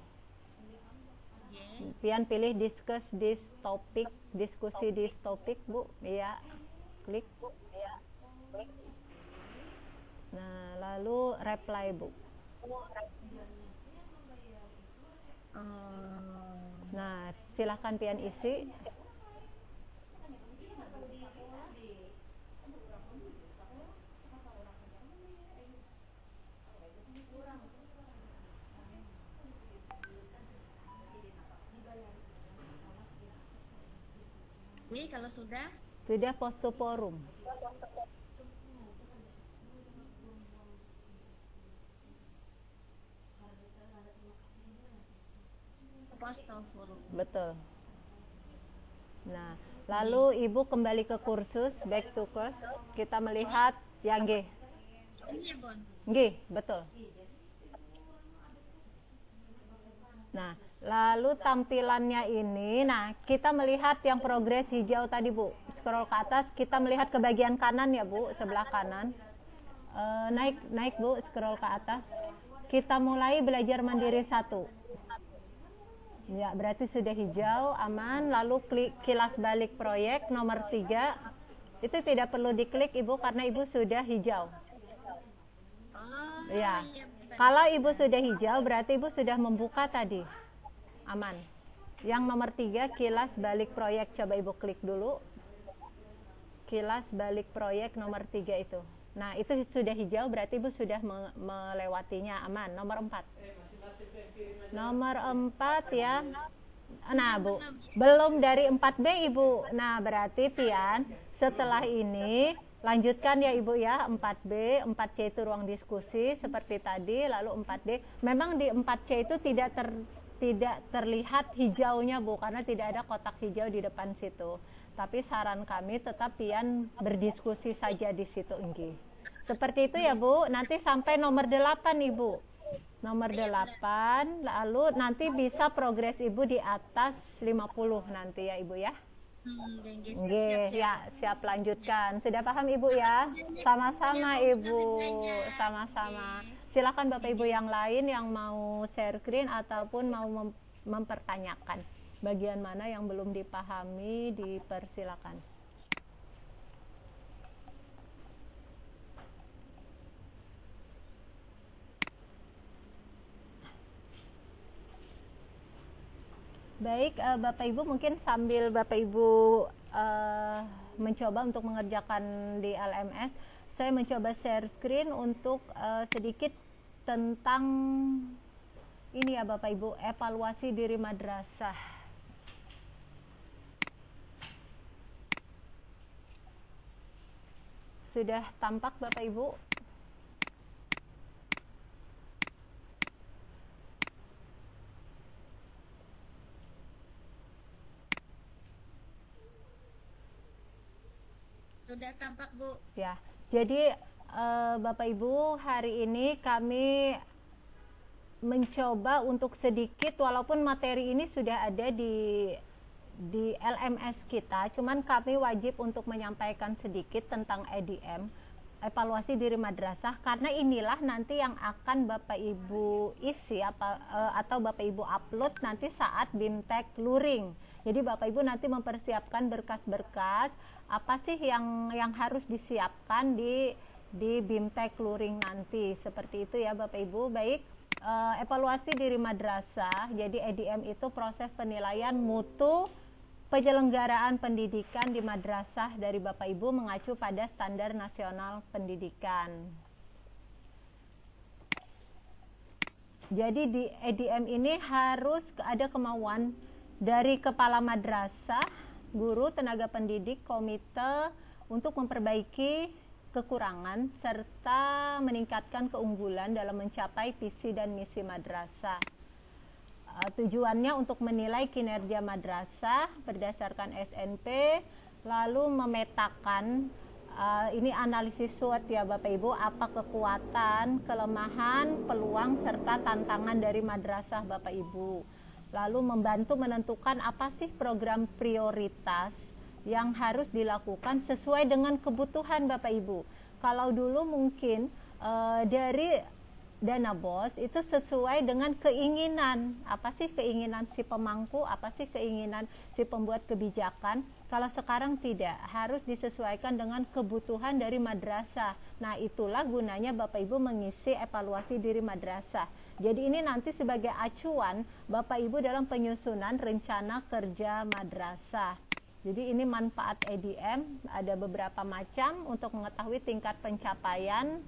Pian pilih discuss this topic, diskusi this topic, Bu. Iya. Klik. Nah, lalu reply, Bu. Nah, silahkan Pian isi. Ini kalau sudah Post to forum. post to forum. Betul. Nah, lalu Ibu kembali ke kursus, back to course. Kita melihat yang G. Ini ya Bon. G, betul. Nah, lalu tampilannya ini, nah kita melihat yang progres hijau tadi, Bu. Scroll ke atas, kita melihat ke bagian kanan ya, Bu, sebelah kanan. Naik Bu, scroll ke atas. Kita mulai belajar mandiri 1. Ya, berarti sudah hijau, aman. Lalu klik kilas balik proyek nomor 3. Itu tidak perlu diklik, Ibu, karena Ibu sudah hijau. Oh, Ya. iya, betul. Kalau Ibu sudah hijau, berarti Ibu sudah membuka tadi. Aman. Yang nomor 3, kilas balik proyek. Coba Ibu klik dulu. Kilas balik proyek nomor 3 itu. Nah, itu sudah hijau, berarti Ibu sudah melewatinya, aman. Nomor 4. Nomor 4 ya. Nah, Bu, belum dari 4B, Ibu. Nah, berarti Pian, setelah ini lanjutkan ya Ibu ya, 4B, 4C itu ruang diskusi seperti tadi, lalu 4D. Memang di 4C itu tidak terlihat hijaunya Bu, karena tidak ada kotak hijau di depan situ. Tapi saran kami tetap Pian berdiskusi saja di situ, Enggi. Seperti itu ya Bu, nanti sampai nomor 8 Ibu. Nomor 8, lalu nanti bisa progres Ibu di atas 50 nanti ya Ibu ya. Siap lanjutkan. Sudah paham Ibu ya? Sama-sama Ibu, sama-sama. Silakan Bapak Ibu yang lain yang mau share screen ataupun mau mempertanyakan bagian mana yang belum dipahami, dipersilakan. Baik, Bapak Ibu, mungkin sambil Bapak Ibu mencoba untuk mengerjakan di LMS, saya mencoba share screen untuk sedikit tentang ini ya Bapak Ibu, evaluasi diri madrasah. Sudah tampak Bapak Ibu? Sudah tampak Bu. Ya, jadi Bapak Ibu, hari ini kami mencoba untuk sedikit, walaupun materi ini sudah ada di LMS kita, cuman kami wajib untuk menyampaikan sedikit tentang EDM, evaluasi diri madrasah, karena inilah nanti yang akan Bapak Ibu isi atau Bapak Ibu upload nanti saat BIMTEK luring. Jadi Bapak Ibu nanti mempersiapkan berkas-berkas apa sih yang harus disiapkan di BIMTEK luring nanti, seperti itu ya Bapak Ibu. Baik, evaluasi diri madrasah. Jadi EDM itu proses penilaian mutu penyelenggaraan pendidikan di madrasah dari Bapak Ibu mengacu pada standar nasional pendidikan. Jadi di EDM ini harus ada kemauan dari kepala madrasah, guru, tenaga pendidik, komite untuk memperbaiki kekurangan serta meningkatkan keunggulan dalam mencapai visi dan misi madrasah. Tujuannya untuk menilai kinerja madrasah berdasarkan SNP, lalu memetakan ini analisis SWOT ya Bapak Ibu, apa kekuatan, kelemahan, peluang serta tantangan dari madrasah Bapak Ibu. Lalu membantu menentukan apa sih program prioritas yang harus dilakukan sesuai dengan kebutuhan Bapak Ibu. Kalau dulu mungkin dari dana BOS itu sesuai dengan keinginan, apa sih keinginan si pemangku, apa sih keinginan si pembuat kebijakan. Kalau sekarang tidak, harus disesuaikan dengan kebutuhan dari madrasah. Nah, itulah gunanya Bapak Ibu mengisi evaluasi diri madrasah. Jadi ini nanti sebagai acuan Bapak Ibu dalam penyusunan rencana kerja madrasah. Jadi ini manfaat EDM, ada beberapa macam untuk mengetahui tingkat pencapaian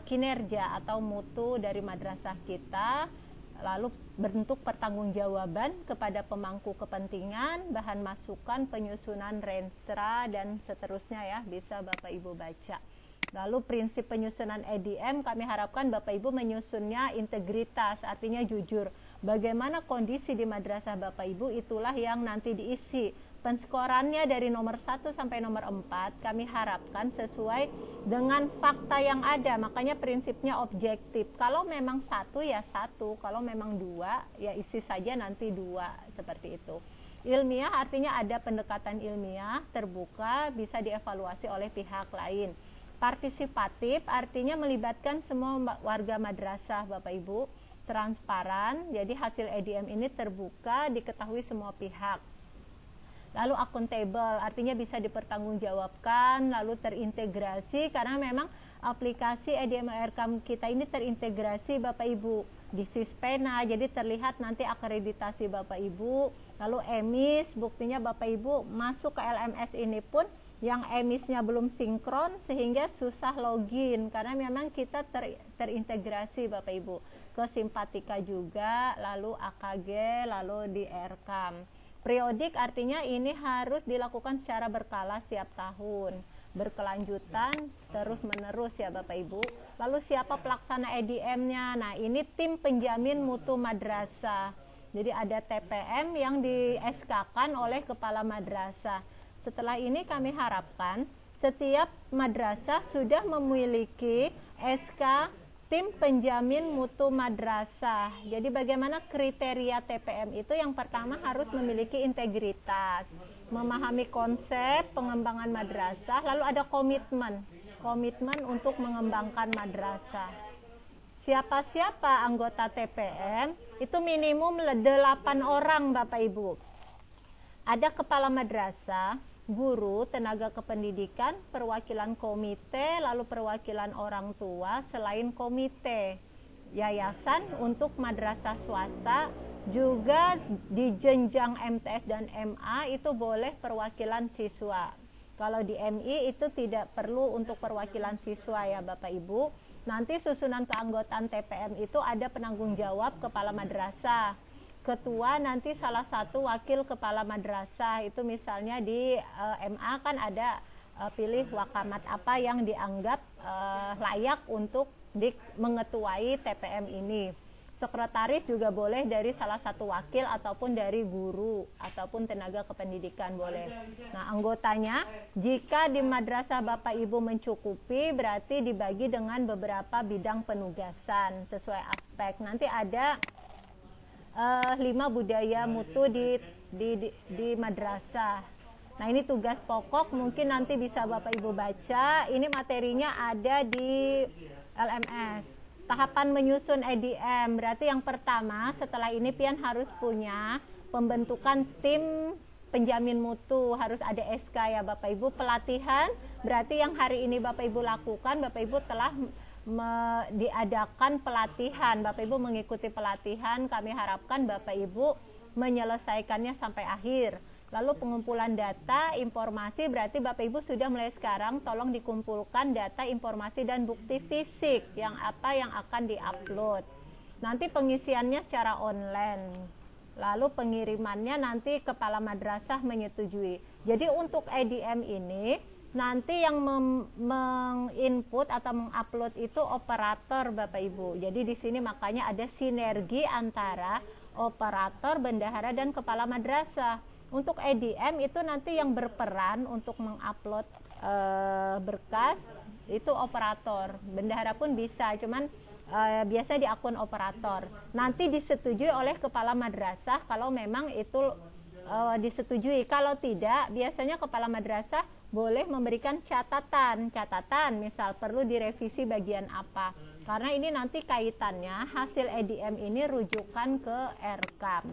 kinerja atau mutu dari madrasah kita, lalu bentuk pertanggungjawaban kepada pemangku kepentingan, bahan masukan, penyusunan renstra dan seterusnya ya, bisa Bapak Ibu baca. Lalu prinsip penyusunan EDM kami harapkan Bapak Ibu menyusunnya integritas, artinya jujur. Bagaimana kondisi di madrasah Bapak Ibu, itulah yang nanti diisi. Penskorannya dari nomor 1 sampai nomor 4 kami harapkan sesuai dengan fakta yang ada, makanya prinsipnya objektif. Kalau memang 1 ya 1, kalau memang 2 ya isi saja nanti 2, seperti itu. Ilmiah artinya ada pendekatan ilmiah, terbuka, bisa dievaluasi oleh pihak lain. Partisipatif artinya melibatkan semua warga madrasah Bapak Ibu. Transparan, jadi hasil EDM ini terbuka, diketahui semua pihak. Lalu akuntabel, artinya bisa dipertanggungjawabkan, lalu terintegrasi, karena memang aplikasi EDM RKM kita ini terintegrasi Bapak Ibu. di Sispena, jadi terlihat nanti akreditasi Bapak Ibu. Lalu EMIS, buktinya Bapak Ibu masuk ke LMS ini pun yang emisnya belum sinkron sehingga susah login, karena memang kita terintegrasi Bapak Ibu ke Simpatika juga, lalu AKG, lalu di Aircam. Periodik artinya ini harus dilakukan secara berkala setiap tahun, berkelanjutan terus menerus ya Bapak Ibu. Lalu siapa pelaksana EDM-nya? Nah, ini tim penjamin mutu madrasah. Jadi ada TPM yang di SK-kan oleh kepala madrasah. Setelah ini kami harapkan setiap madrasah sudah memiliki SK tim penjamin mutu madrasah. Jadi bagaimana kriteria TPM itu? Yang pertama harus memiliki integritas, memahami konsep pengembangan madrasah, lalu ada komitmen untuk mengembangkan madrasah. Siapa-siapa anggota TPM? Itu minimum 8 orang Bapak Ibu. Ada kepala madrasah, guru, tenaga kependidikan, perwakilan komite, lalu perwakilan orang tua, selain komite, yayasan untuk madrasah swasta, juga di jenjang MTS dan MA itu boleh perwakilan siswa. Kalau di MI itu tidak perlu untuk perwakilan siswa ya Bapak Ibu. Nanti susunan keanggotaan TPM itu ada penanggung jawab kepala madrasah, ketua, nanti salah satu wakil kepala madrasah. Itu misalnya di MA kan ada pilih wakamat apa yang dianggap layak untuk mengetuai TPM ini. Sekretaris juga boleh dari salah satu wakil ataupun dari guru ataupun tenaga kependidikan boleh. Nah, anggotanya jika di madrasah Bapak Ibu mencukupi berarti dibagi dengan beberapa bidang penugasan sesuai aspek. Nanti ada 5 budaya mutu di madrasah. Nah, ini tugas pokok, mungkin nanti bisa Bapak Ibu baca. Ini materinya ada di LMS. Tahapan menyusun EDM, berarti yang pertama setelah ini pian harus punya pembentukan tim penjamin mutu, harus ada SK ya Bapak Ibu. Pelatihan, berarti yang hari ini Bapak Ibu lakukan, Bapak Ibu telah diadakan pelatihan, Bapak Ibu mengikuti pelatihan, kami harapkan Bapak Ibu menyelesaikannya sampai akhir. Lalu pengumpulan data, informasi, berarti Bapak Ibu sudah mulai sekarang tolong dikumpulkan data, informasi, dan bukti fisik yang akan diupload. Nanti pengisiannya secara online. Lalu pengirimannya nanti kepala madrasah menyetujui. Jadi untuk EDM ini nanti yang menginput atau mengupload itu operator Bapak Ibu. Jadi di sini makanya ada sinergi antara operator, bendahara, dan kepala madrasah. Untuk EDM itu nanti yang berperan untuk mengupload berkas itu operator. Bendahara pun bisa, cuman biasa di akun operator. Nanti disetujui oleh kepala madrasah kalau memang itu disetujui. Kalau tidak, biasanya kepala madrasah boleh memberikan catatan, misal perlu direvisi bagian apa. Karena ini nanti kaitannya hasil EDM ini rujukan ke Aircam.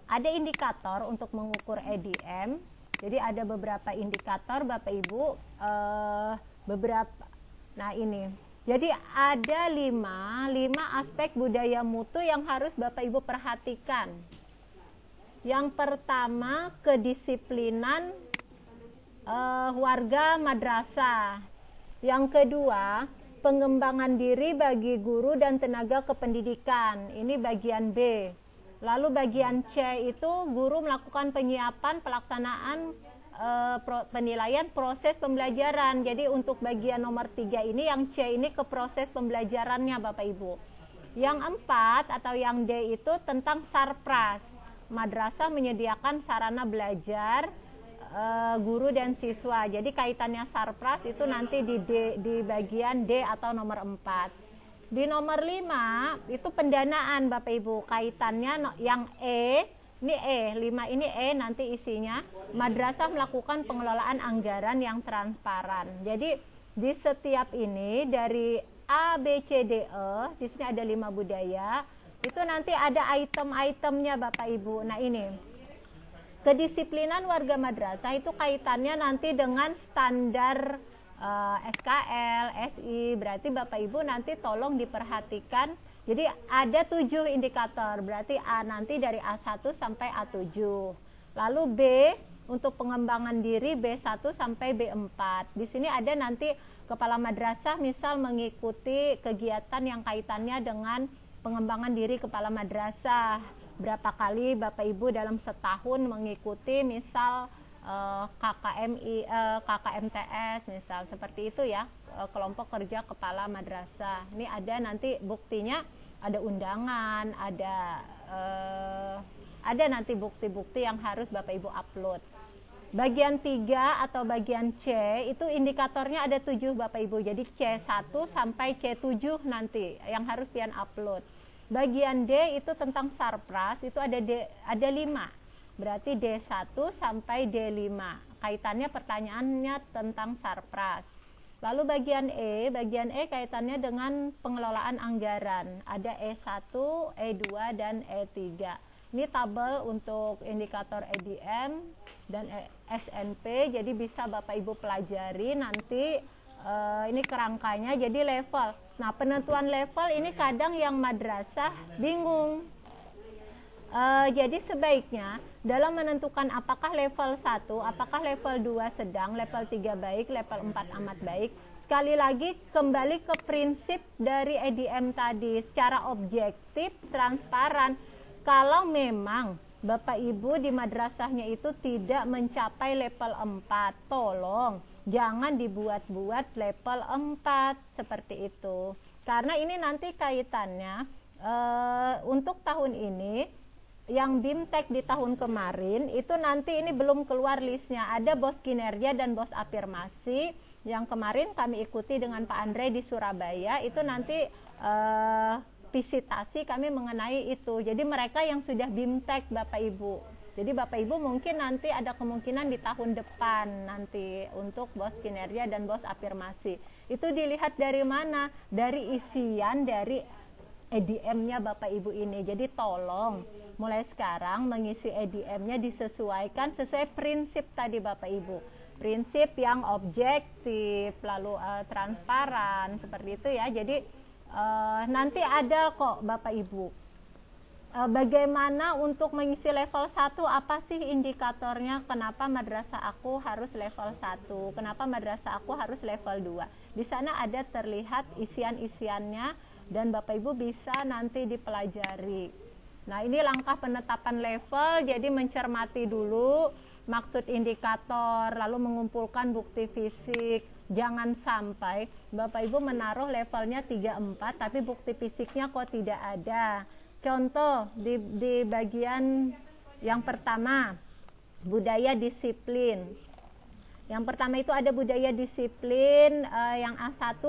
Ada indikator untuk mengukur EDM. Jadi ada beberapa indikator Bapak Ibu, beberapa. Nah, ini. Jadi ada 5 aspek budaya mutu yang harus Bapak Ibu perhatikan. Yang pertama, kedisiplinan warga madrasah. Yang kedua, pengembangan diri bagi guru dan tenaga kependidikan. Ini bagian B. Lalu bagian C itu guru melakukan penyiapan pelaksanaan penilaian proses pembelajaran. Jadi untuk bagian nomor 3 ini, yang C ini ke proses pembelajarannya Bapak Ibu. Yang 4 atau yang D itu tentang sarpras. Madrasah menyediakan sarana belajar guru dan siswa. Jadi kaitannya sarpras itu nanti di bagian D atau nomor 4. Di nomor 5 itu pendanaan Bapak Ibu, kaitannya yang E, ini E, 5 ini E nanti isinya madrasah melakukan pengelolaan anggaran yang transparan. Jadi di setiap ini dari A, B, C, D, E, di sini ada 5 budaya, itu nanti ada item-itemnya Bapak Ibu. Nah, ini kedisiplinan warga madrasah itu kaitannya nanti dengan standar SKL, SI, berarti Bapak Ibu nanti tolong diperhatikan Jadi ada 7 indikator, berarti A nanti dari A1 sampai A7. Lalu B untuk pengembangan diri B1 sampai B4. Di sini ada nanti kepala madrasah misal mengikuti kegiatan yang kaitannya dengan pengembangan diri kepala madrasah. Berapa kali Bapak Ibu dalam setahun mengikuti misal KKMTS misal seperti itu ya, kelompok kerja kepala madrasah. Ini ada nanti buktinya, ada undangan, ada nanti bukti-bukti yang harus Bapak Ibu upload. Bagian 3 atau bagian C itu indikatornya ada 7 Bapak Ibu. Jadi C1 sampai C7 nanti yang harus pian upload. Bagian D itu tentang sarpras, itu ada 5. Berarti D1 sampai D5. Kaitannya pertanyaannya tentang sarpras. Lalu bagian E kaitannya dengan pengelolaan anggaran. Ada E1, E2 dan E3. Ini tabel untuk indikator EDM dan SNP, jadi bisa Bapak Ibu pelajari nanti. Ini kerangkanya jadi level. Nah, penentuan level ini kadang yang madrasah bingung. Jadi sebaiknya dalam menentukan apakah level 1, apakah level 2 sedang, level 3 baik, level 4 amat baik, sekali lagi kembali ke prinsip dari EDM tadi, secara objektif, transparan. Kalau memang Bapak Ibu di madrasahnya itu tidak mencapai level 4, tolong jangan dibuat-buat level 4 seperti itu. Karena ini nanti kaitannya untuk tahun ini, yang BIMTEK di tahun kemarin itu nanti ini belum keluar listnya. Ada bos kinerja dan bos afirmasi yang kemarin kami ikuti dengan Pak Andre di Surabaya. Itu nanti visitasi kami mengenai itu. Jadi mereka yang sudah BIMTEK Bapak Ibu. Jadi Bapak Ibu mungkin nanti ada kemungkinan di tahun depan nanti untuk bos kinerja dan bos afirmasi. Itu dilihat dari mana? Dari isian dari EDM-nya Bapak Ibu ini. Jadi tolong mulai sekarang mengisi EDM-nya disesuaikan sesuai prinsip tadi Bapak Ibu. Prinsip yang objektif, lalu transparan, seperti itu ya. Jadi nanti ada kok Bapak Ibu. Bagaimana untuk mengisi level 1, apa sih indikatornya, kenapa madrasah aku harus level 1, kenapa madrasah aku harus level 2. Di sana ada terlihat isian-isiannya dan Bapak Ibu bisa nanti dipelajari. Nah, ini langkah penetapan level, jadi mencermati dulu maksud indikator, lalu mengumpulkan bukti fisik. Jangan sampai Bapak Ibu menaruh levelnya 3-4 tapi bukti fisiknya kok tidak ada. Contoh di bagian yang pertama, budaya disiplin. Yang pertama itu ada budaya disiplin, yang A1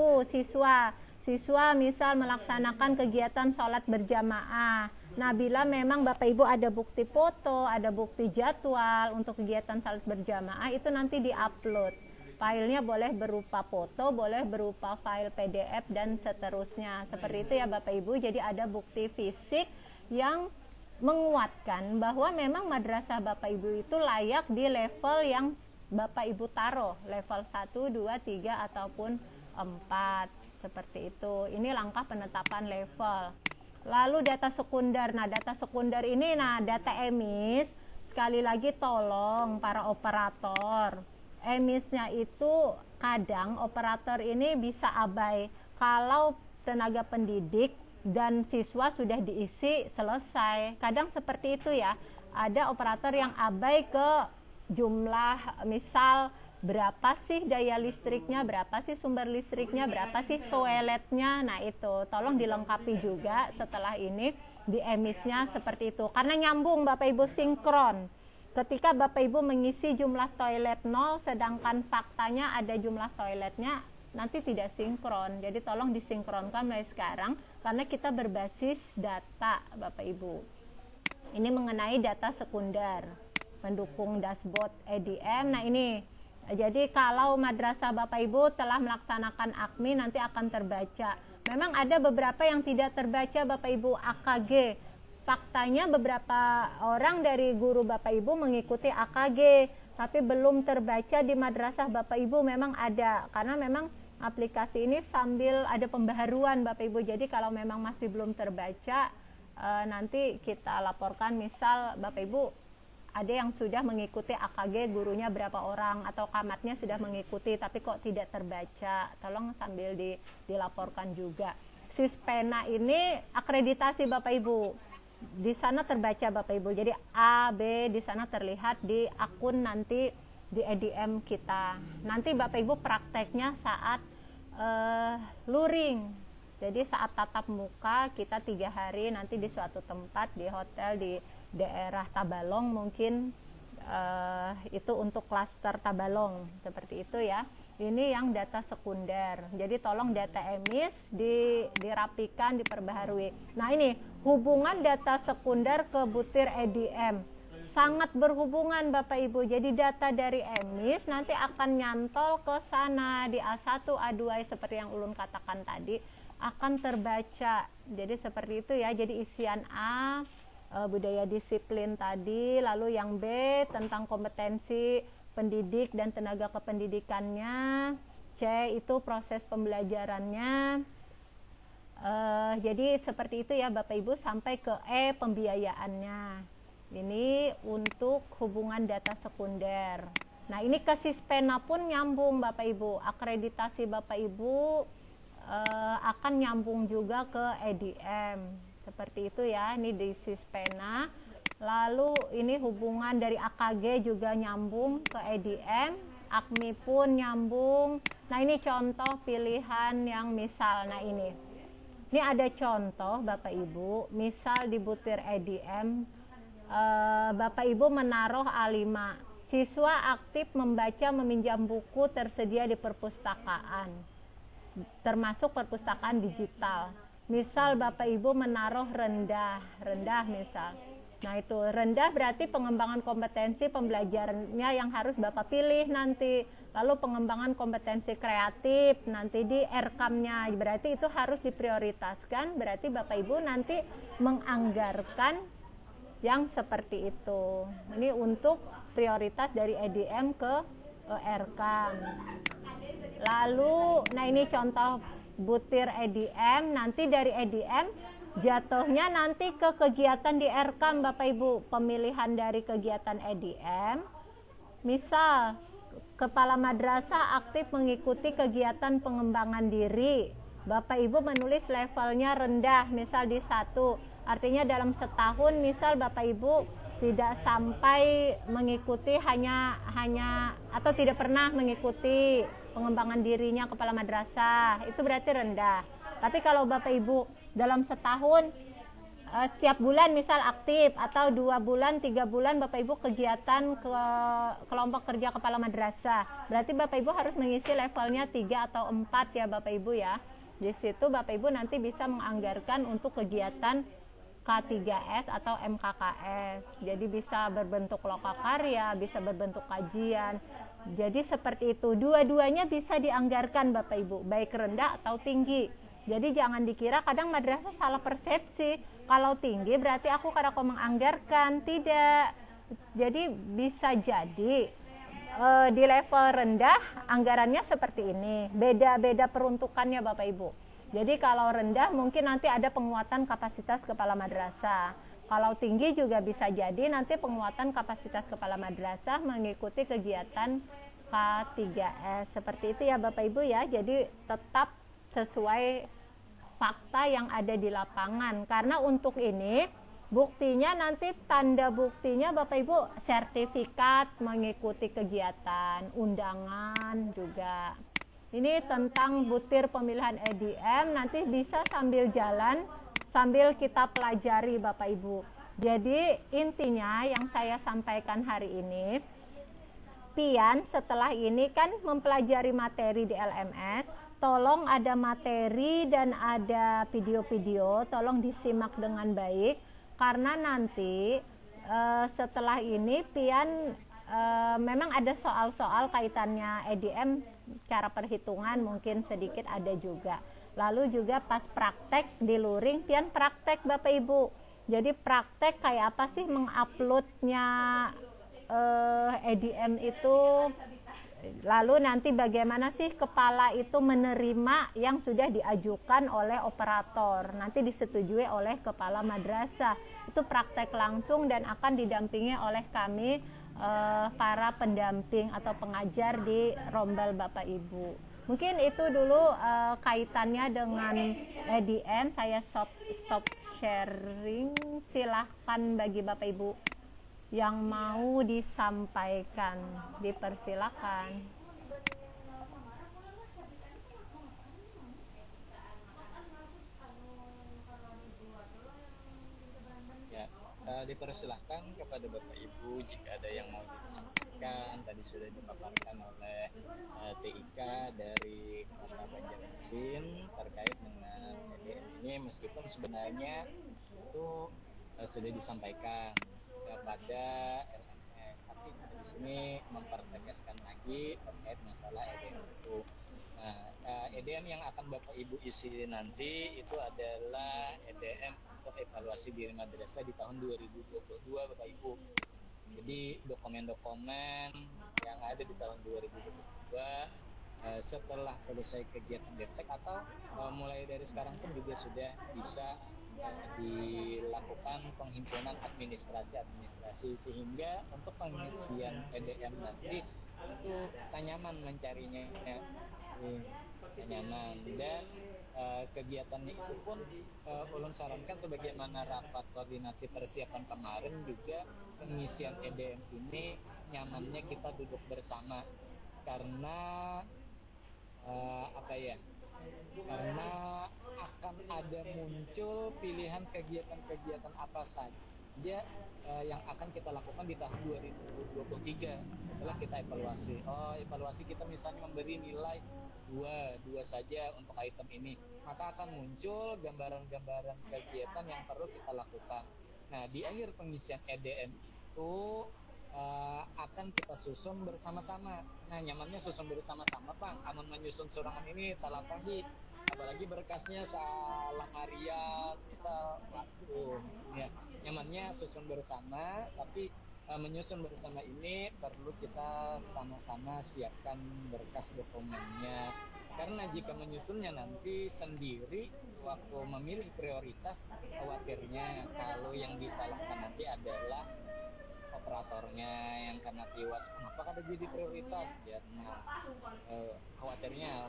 siswa misal melaksanakan kegiatan sholat berjamaah. Nah, bila memang Bapak Ibu ada bukti foto, ada bukti jadwal untuk kegiatan sholat berjamaah, itu nanti diupload. Filenya boleh berupa foto, boleh berupa file PDF dan seterusnya. Seperti itu ya Bapak Ibu. Jadi ada bukti fisik yang menguatkan bahwa memang madrasah Bapak Ibu itu layak di level yang Bapak Ibu taruh, level 1, 2, 3 ataupun 4. Seperti itu. Ini langkah penetapan level. Lalu data sekunder. Nah, data sekunder ini, data emis, sekali lagi tolong para operator. Emisnya itu kadang operator ini bisa abai. Kalau tenaga pendidik dan siswa sudah diisi selesai. Kadang seperti itu ya. Ada operator yang abai ke jumlah, misal berapa sih daya listriknya, berapa sih sumber listriknya, berapa sih toiletnya. Nah, itu tolong dilengkapi juga setelah ini di emisnya seperti itu. Karena nyambung Bapak Ibu, sinkron. Ketika Bapak Ibu mengisi jumlah toilet 0 sedangkan faktanya ada jumlah toiletnya, nanti tidak sinkron. Jadi tolong disinkronkan mulai sekarang karena kita berbasis data Bapak Ibu. Ini mengenai data sekunder pendukung dashboard EDM. Nah, ini jadi kalau madrasah Bapak Ibu telah melaksanakan AKMI nanti akan terbaca. Memang ada beberapa yang tidak terbaca Bapak Ibu, AKG. Faktanya beberapa orang dari guru Bapak Ibu mengikuti AKG, tapi belum terbaca di madrasah Bapak Ibu. Memang ada, karena memang aplikasi ini sambil ada pembaharuan Bapak Ibu. Jadi kalau memang masih belum terbaca, nanti kita laporkan, misal Bapak Ibu ada yang sudah mengikuti AKG gurunya berapa orang, atau kamatnya sudah mengikuti tapi kok tidak terbaca, tolong sambil dilaporkan juga. Sispena ini akreditasi Bapak Ibu, di sana terbaca Bapak Ibu, jadi A, B di sana terlihat di akun nanti di EDM kita. Nanti Bapak Ibu prakteknya saat luring, jadi saat tatap muka kita 3 hari nanti di suatu tempat, di hotel di daerah Tabalong mungkin, itu untuk klaster Tabalong seperti itu ya. Ini yang data sekunder, jadi tolong data emis dirapikan, diperbaharui. Nah ini hubungan data sekunder ke butir EDM sangat berhubungan Bapak Ibu. Jadi data dari emis nanti akan nyantol ke sana di A1, A2 seperti yang Ulun katakan tadi, akan terbaca. Jadi seperti itu ya. Jadi isian A budaya disiplin tadi, lalu yang B tentang kompetensi pendidik dan tenaga kependidikannya, C itu proses pembelajarannya. Jadi seperti itu ya Bapak Ibu, sampai ke E pembiayaannya. Ini untuk hubungan data sekunder. Nah ini ke Sispena pun nyambung Bapak Ibu, akreditasi Bapak Ibu akan nyambung juga ke EDM seperti itu ya. Ini di Sispena, lalu ini hubungan dari AKG juga nyambung ke EDM, AKMI pun nyambung. Nah ini contoh pilihan yang misal. Nah ini ada contoh Bapak Ibu, misal di butir EDM, Bapak Ibu menaruh A5, siswa aktif membaca meminjam buku tersedia di perpustakaan, termasuk perpustakaan digital. Misal Bapak Ibu menaruh rendah misal. Nah itu rendah berarti pengembangan kompetensi pembelajarannya yang harus Bapak pilih nanti. Lalu pengembangan kompetensi kreatif nanti di RKAM-nya, berarti itu harus diprioritaskan. Berarti Bapak Ibu nanti menganggarkan yang seperti itu. Ini untuk prioritas dari EDM ke RKAM. Lalu nah ini contoh butir EDM, nanti dari EDM jatuhnya nanti ke kegiatan di RKAM Bapak Ibu, pemilihan dari kegiatan EDM. Misal kepala madrasah aktif mengikuti kegiatan pengembangan diri, Bapak Ibu menulis levelnya rendah, misal di 1, artinya dalam setahun misal Bapak Ibu tidak sampai mengikuti hanya atau tidak pernah mengikuti pengembangan dirinya kepala madrasah, itu berarti rendah. Tapi kalau Bapak Ibu dalam setahun setiap bulan misal aktif, atau 2 bulan 3 bulan Bapak Ibu kegiatan ke kelompok kerja kepala madrasah, berarti Bapak Ibu harus mengisi levelnya 3 atau 4 ya Bapak Ibu ya. Di situ Bapak Ibu nanti bisa menganggarkan untuk kegiatan K3S atau MKKS. Jadi bisa berbentuk lokakarya, bisa berbentuk kajian. Jadi seperti itu, dua-duanya bisa dianggarkan Bapak Ibu, baik rendah atau tinggi. Jadi jangan dikira, kadang madrasah salah persepsi, kalau tinggi berarti aku kadang menganggarkan, tidak. Jadi bisa jadi di level rendah anggarannya seperti ini, beda-beda peruntukannya Bapak Ibu. Jadi kalau rendah mungkin nanti ada penguatan kapasitas kepala madrasah. Kalau tinggi juga bisa jadi nanti penguatan kapasitas kepala madrasah mengikuti kegiatan K3S. Seperti itu ya Bapak Ibu ya. Jadi tetap sesuai fakta yang ada di lapangan. Karena untuk ini buktinya nanti, tanda buktinya Bapak Ibu sertifikat mengikuti kegiatan, undangan juga. Ini tentang butir pemilihan EDM, nanti bisa sambil jalan, sambil kita pelajari Bapak Ibu. Jadi intinya yang saya sampaikan hari ini, Pian setelah ini kan mempelajari materi di LMS, tolong ada materi dan ada video-video, tolong disimak dengan baik, karena nanti setelah ini Pian memang ada soal-soal kaitannya EDM, cara perhitungan mungkin sedikit ada juga. Lalu juga pas praktek di luring, Pian praktek Bapak Ibu. Jadi praktek kayak apa sih menguploadnya EDM itu, Lalu nanti bagaimana sih kepala itu menerima yang sudah diajukan oleh operator, nanti disetujui oleh kepala madrasah. Itu praktek langsung dan akan didampingi oleh kami para pendamping atau pengajar di rombal Bapak Ibu. Mungkin itu dulu kaitannya dengan EDM. Saya stop sharing. Silahkan bagi Bapak Ibu yang mau disampaikan, dipersilakan. Ya, dipersilahkan kepada Bapak Ibu jika ada yang mau didiskusikan. Tadi sudah dipaparkan oleh TIK dari Kota Banjarmasin terkait dengan EDM ini, meskipun sebenarnya itu sudah disampaikan kepada LMS, tapi kita di sini mempertegaskan lagi terkait masalah EDM itu. Nah, EDM yang akan Bapak Ibu isi nanti itu adalah EDM untuk evaluasi diri madrasah di tahun 2022 Bapak Ibu. Jadi dokumen-dokumen yang ada di tahun 2022 setelah selesai kegiatan BMTEK atau mulai dari sekarang pun juga sudah bisa dilakukan penghimpunan administrasi sehingga untuk pengisian EDM nanti itu nyaman mencarinya, nyaman. Dan kegiatannya itu pun ulun sarankan sebagaimana rapat koordinasi persiapan kemarin juga pengisian EDM ini nyamannya kita duduk bersama karena karena akan ada muncul pilihan kegiatan-kegiatan apa saja yang akan kita lakukan di tahun 2023 setelah kita evaluasi. Evaluasi kita misalnya memberi nilai 2 saja untuk item ini, maka akan muncul gambaran-gambaran kegiatan yang perlu kita lakukan. Nah, di akhir pengisian EDM itu akan kita susun bersama-sama. Nah, nyamannya susun bersama-sama, Bang. Amun menyusun surangan ini talapahi, apalagi berkasnya salah Maria, misal ya, nyamannya susun bersama, tapi menyusun bersama ini perlu kita sama-sama siapkan berkas dokumennya. Karena jika menyusunnya nanti sendiri sewaktu memilih prioritas, khawatirnya kalau yang disalahkan nanti adalah operatornya yang karena tiwas kenapa kada jadi prioritas ya. Nah, khawatirnya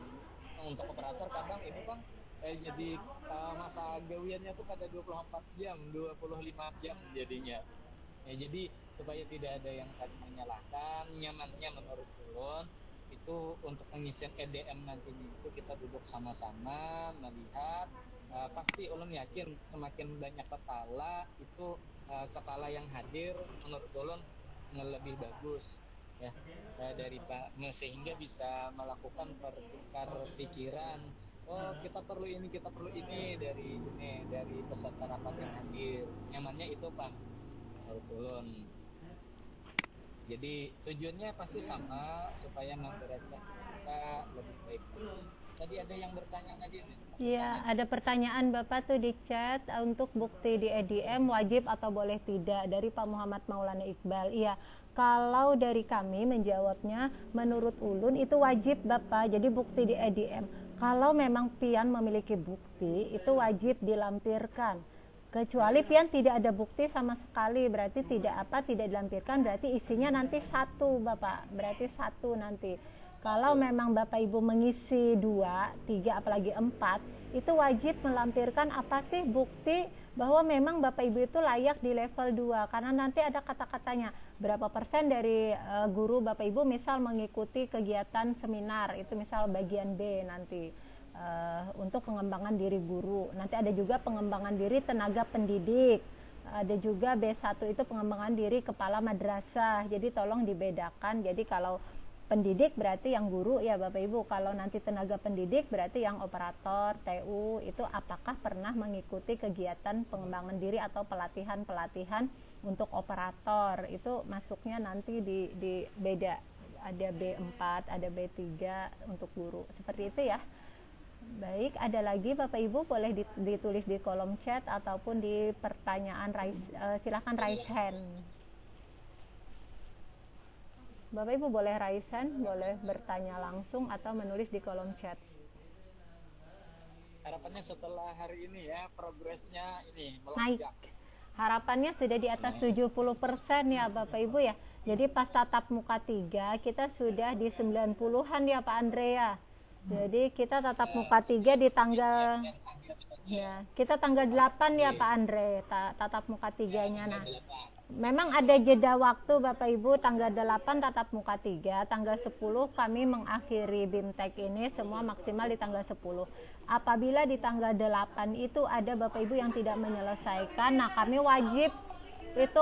untuk operator kadang ini Bang jadi masa gawiannya tuh kada 24 jam 25 jam jadinya ya. Jadi supaya tidak ada yang saling menyalahkan, nyamannya menurut ulun itu untuk pengisian EDM nanti itu kita duduk sama-sama melihat. Pasti ulun yakin semakin banyak kepala itu kepala yang hadir menurut ulun lebih bagus ya dari Pak, sehingga bisa melakukan pertukar pikiran. Kita perlu ini dari peserta rapat yang hadir. Nyamannya itu Pak menurut ulun. Jadi tujuannya pasti sama supaya madrasah kita lebih baik. Tadi ada yang bertanya tadi nih. Iya, ada pertanyaan Bapak tuh di chat untuk bukti di EDM wajib atau boleh tidak dari Pak Muhammad Maulana Iqbal. Iya, kalau dari kami menjawabnya menurut ulun itu wajib Bapak. Jadi bukti di EDM. Kalau memang pian memiliki bukti itu wajib dilampirkan. Kecuali pian tidak ada bukti sama sekali, berarti tidak dilampirkan, berarti isinya nanti 1 Bapak. Berarti 1 nanti. Kalau memang Bapak Ibu mengisi 2, 3, apalagi 4, itu wajib melampirkan apa sih bukti bahwa memang Bapak Ibu itu layak di level 2. Karena nanti ada kata-katanya, berapa persen dari guru Bapak Ibu misal mengikuti kegiatan seminar, itu misal bagian B nanti. Untuk pengembangan diri guru. Nanti ada juga pengembangan diri tenaga pendidik. Ada juga B1 itu pengembangan diri kepala madrasah. Jadi tolong dibedakan. Jadi kalau pendidik berarti yang guru ya Bapak Ibu. Kalau nanti tenaga pendidik berarti yang operator, TU itu apakah pernah mengikuti kegiatan pengembangan diri atau pelatihan-pelatihan untuk operator. Itu masuknya nanti di beda. Ada B4, ada B3 untuk guru. Seperti itu ya. Baik, ada lagi Bapak Ibu boleh ditulis di kolom chat ataupun di pertanyaan silahkan raise hand. Bapak Ibu boleh raisan, boleh bertanya langsung atau menulis di kolom chat. Harapannya setelah hari ini ya, progresnya ini Naik. melonjak. Harapannya sudah di atas 70% ya Bapak Ibu ya. Jadi pas tatap muka 3 kita sudah di 90-an ya Pak Andrea. Jadi kita tatap muka 3 di tanggal ya, kita tanggal 8 ya Pak Andre, tatap muka 3-nya. Nah, memang ada jeda waktu Bapak Ibu, tanggal 8 tatap muka 3, tanggal 10 kami mengakhiri BIMTEK ini semua maksimal di tanggal 10. Apabila di tanggal 8 itu ada Bapak Ibu yang tidak menyelesaikan, nah kami wajib itu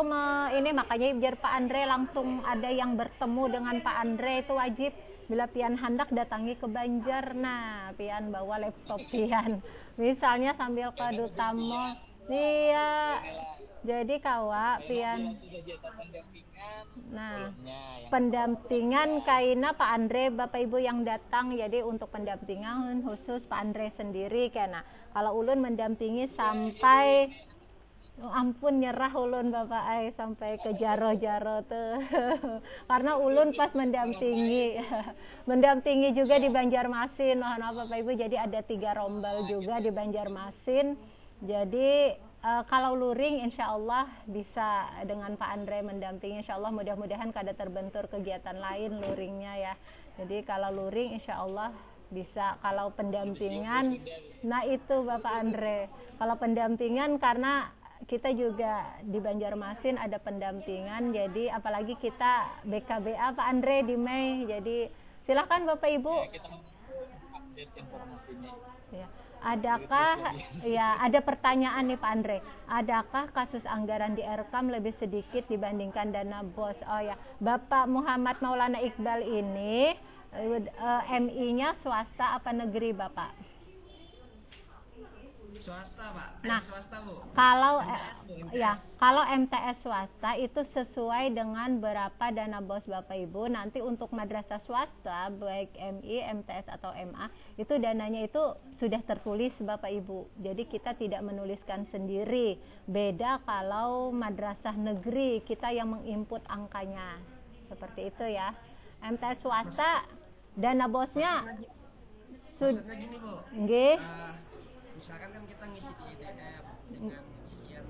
ini makanya biar Pak Andre langsung ada yang bertemu dengan Pak Andre, itu wajib. Bila pian hendak datangi ke Banjar, nah pian bawa laptop pian misalnya sambil ke Duta Mall. Iya, jadi kawa pian nah pendampingan kaina Pak Andre Bapak Ibu yang datang, jadi untuk pendampingan khusus Pak Andre sendiri karena kalau ulun mendampingi sampai ampun nyerah ulun Bapak ay sampai ke jaro-jaro tuh karena ulun pas mendampingi juga di Banjarmasin. Mohon maaf Bapak Ibu, jadi ada 3 rombal juga di Banjarmasin. Jadi kalau luring insya Allah bisa dengan Pak Andre mendampingi, insya Allah mudah-mudahan kada terbentur kegiatan lain luringnya ya. Jadi kalau luring insya Allah bisa. Kalau pendampingan, nah itu Bapak Andre, kalau pendampingan karena kita juga di Banjarmasin ada pendampingan, jadi apalagi kita BKBA Pak Andre di Mei, jadi silakan Bapak Ibu. Ya, kita update informasinya. Ya. Adakah ya ada pertanyaan nih Pak Andre, adakah kasus anggaran di Erkam lebih sedikit dibandingkan dana BOS? Oh ya, Bapak Muhammad Maulana Iqbal ini MI-nya swasta apa negeri Bapak? Swasta Pak, Nah, swasta Bu. Kalau MTS, Bu, MTS. ya, kalau MTS swasta itu sesuai dengan berapa dana BOS Bapak Ibu. Nanti untuk madrasah swasta baik MI, MTS atau MA itu dananya itu sudah tertulis Bapak Ibu. Jadi kita tidak menuliskan sendiri. Beda kalau madrasah negeri kita yang menginput angkanya. Seperti itu ya. MTS swasta dana BOS-nya Maksudnya gini Bu. nggih. Misalkan kan kita ngisi di EDM dengan isian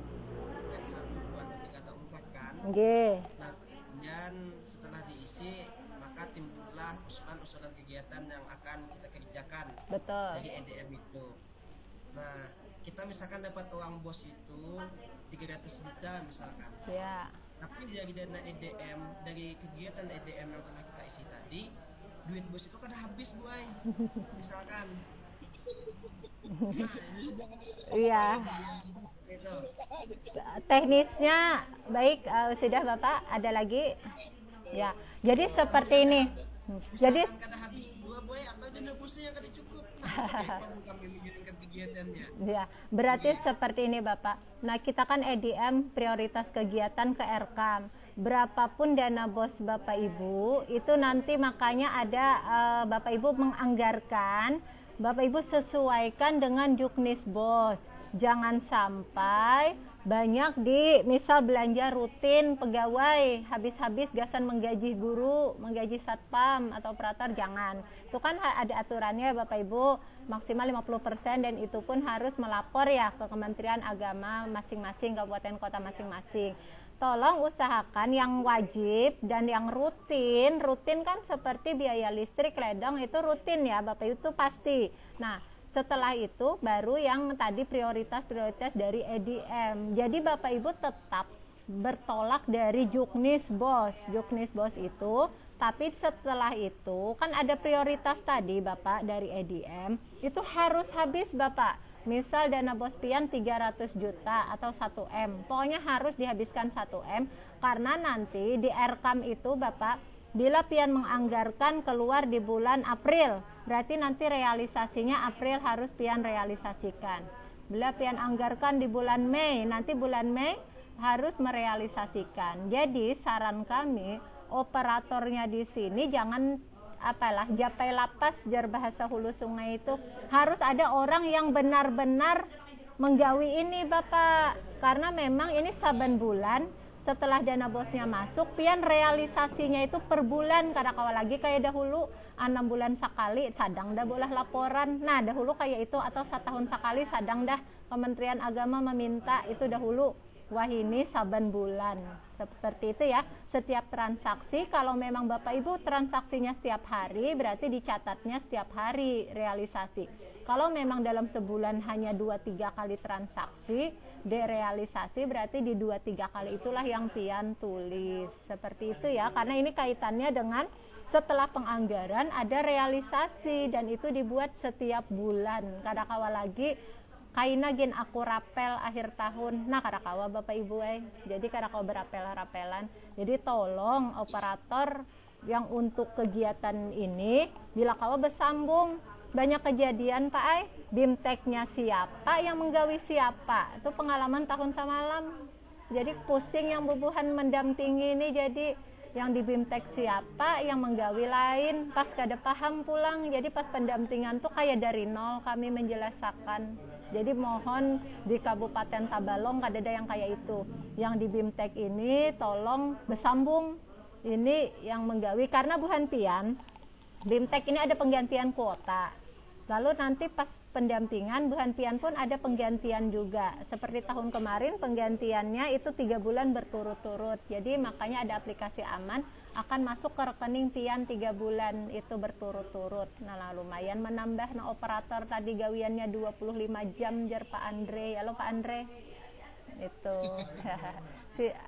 N1, 2, atau 3, atau 4 kan. Nggih. Nah, kemudian setelah diisi maka timbullah usulan-usulan kegiatan yang akan kita kerjakan Betul. dari EDM itu. Nah, kita misalkan dapat uang BOS itu 300 juta misalkan. Ya. Tapi dari dana EDM, dari kegiatan EDM yang telah kita isi tadi, duit BOS itu kan habis Bu Ay. Misalkan. Iya. Teknisnya baik, sudah Bapak, ada lagi? Ya. Jadi seperti ini. Jadi Kada habis 2 boy atau dana BOS-nya kada cukup. Nah, kami mengirimkan kegiatannya. ya, berarti seperti ini Bapak. Nah, kita kan EDM prioritas kegiatan ke Erkam. Berapapun dana BOS Bapak Ibu, itu nanti makanya ada Bapak Ibu menganggarkan, Bapak Ibu sesuaikan dengan juknis BOS. Jangan sampai banyak di misal belanja rutin pegawai, habis-habis gasan menggaji guru, menggaji satpam atau operator, jangan. Itu kan ada aturannya Bapak Ibu, maksimal 50% dan itu pun harus melapor ya ke Kementerian Agama masing-masing, kabupaten kota masing-masing. Tolong usahakan yang wajib dan yang rutin kan seperti biaya listrik, ledong itu rutin ya Bapak Ibu, itu pasti. Nah, setelah itu baru yang tadi prioritas dari EDM. Jadi Bapak Ibu tetap bertolak dari juknis BOS. Juknis BOS itu, tapi setelah itu kan ada prioritas tadi Bapak dari EDM, itu harus habis Bapak. Misal dana BOS pian 300 juta atau 1M. Pokoknya harus dihabiskan 1M karena nanti di Erkam itu Bapak, bila pian menganggarkan keluar di bulan April, berarti nanti realisasinya April harus pian realisasikan. Bila pian anggarkan di bulan Mei, nanti bulan Mei harus merealisasikan. Jadi saran kami, operatornya di sini jangan japai lapas jar bahasa hulu sungai itu, harus ada orang yang benar-benar menggawi ini Bapak. Karena memang ini saban bulan setelah dana bosnya masuk, pian realisasinya itu per bulan, kada kawa lagi kayak dahulu 6 bulan sekali sadang dah bolah laporan. Nah dahulu kayak itu, atau setahun sekali sadang dah Kementerian Agama meminta itu dahulu. Wah ini saban bulan, seperti itu ya. Setiap transaksi, kalau memang Bapak Ibu transaksinya setiap hari, berarti dicatatnya setiap hari realisasi. Kalau memang dalam sebulan hanya 2-3 kali transaksi, derealisasi, berarti di 2-3 kali itulah yang pian tulis. Seperti itu ya, karena ini kaitannya dengan setelah penganggaran ada realisasi, dan itu dibuat setiap bulan. Kada kawa lagi kaina gin aku rapel akhir tahun. Nah kada kawa Bapak Ibu jadi kada kawa berapel-rapelan. Jadi tolong operator yang untuk kegiatan ini bila kawa bersambung. Banyak kejadian Pak BIMTEK-nya siapa yang menggawi siapa, itu pengalaman tahun semalam. Jadi pusing yang bubuhan mendampingi ini, jadi yang di BIMTEK siapa, yang menggawi lain, pas kada paham pulang. Jadi pas pendampingan tuh kayak dari nol kami menjelaskan. Jadi mohon di Kabupaten Tabalong kada ada yang kayak itu. Yang di BIMTEK ini tolong bersambung ini yang menggawi, karena buhan pian BIMTEK ini ada penggantian kuota. Lalu nanti pas pendampingan buhan pian pun ada penggantian juga. Seperti tahun kemarin penggantiannya itu 3 bulan berturut-turut. Jadi makanya ada aplikasi aman akan masuk ke rekening pian 3 bulan itu berturut-turut. Nah lumayan menambah. Nah operator tadi gawiannya 25 jam jar Pak Andre. Halo Pak Andre. Itu.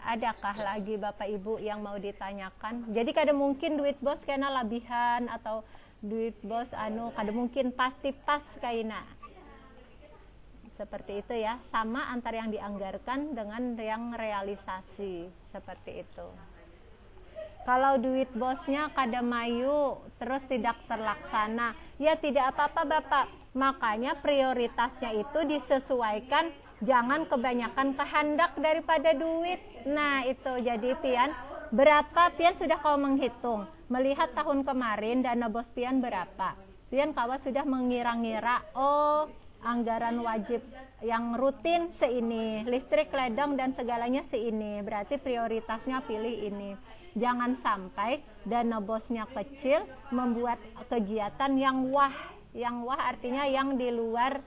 Adakah lagi Bapak Ibu yang mau ditanyakan? Jadi kada mungkin duit bos kena labihan atau duit bos kada mungkin, pasti pas kaina. Seperti itu ya, sama antara yang dianggarkan dengan yang realisasi, seperti itu. Kalau duit bosnya kada mayu terus tidak terlaksana, ya tidak apa-apa Bapak. Makanya prioritasnya itu disesuaikan, jangan kebanyakan kehendak daripada duit. Nah itu jadi pian, berapa pian sudah kau menghitung? Melihat tahun kemarin dana bos pian berapa? Pian kawa sudah mengira-ngira, oh anggaran wajib yang rutin seini, listrik, ledeng dan segalanya seini, berarti prioritasnya pilih ini. Jangan sampai dana bosnya kecil membuat kegiatan yang wah artinya yang di luar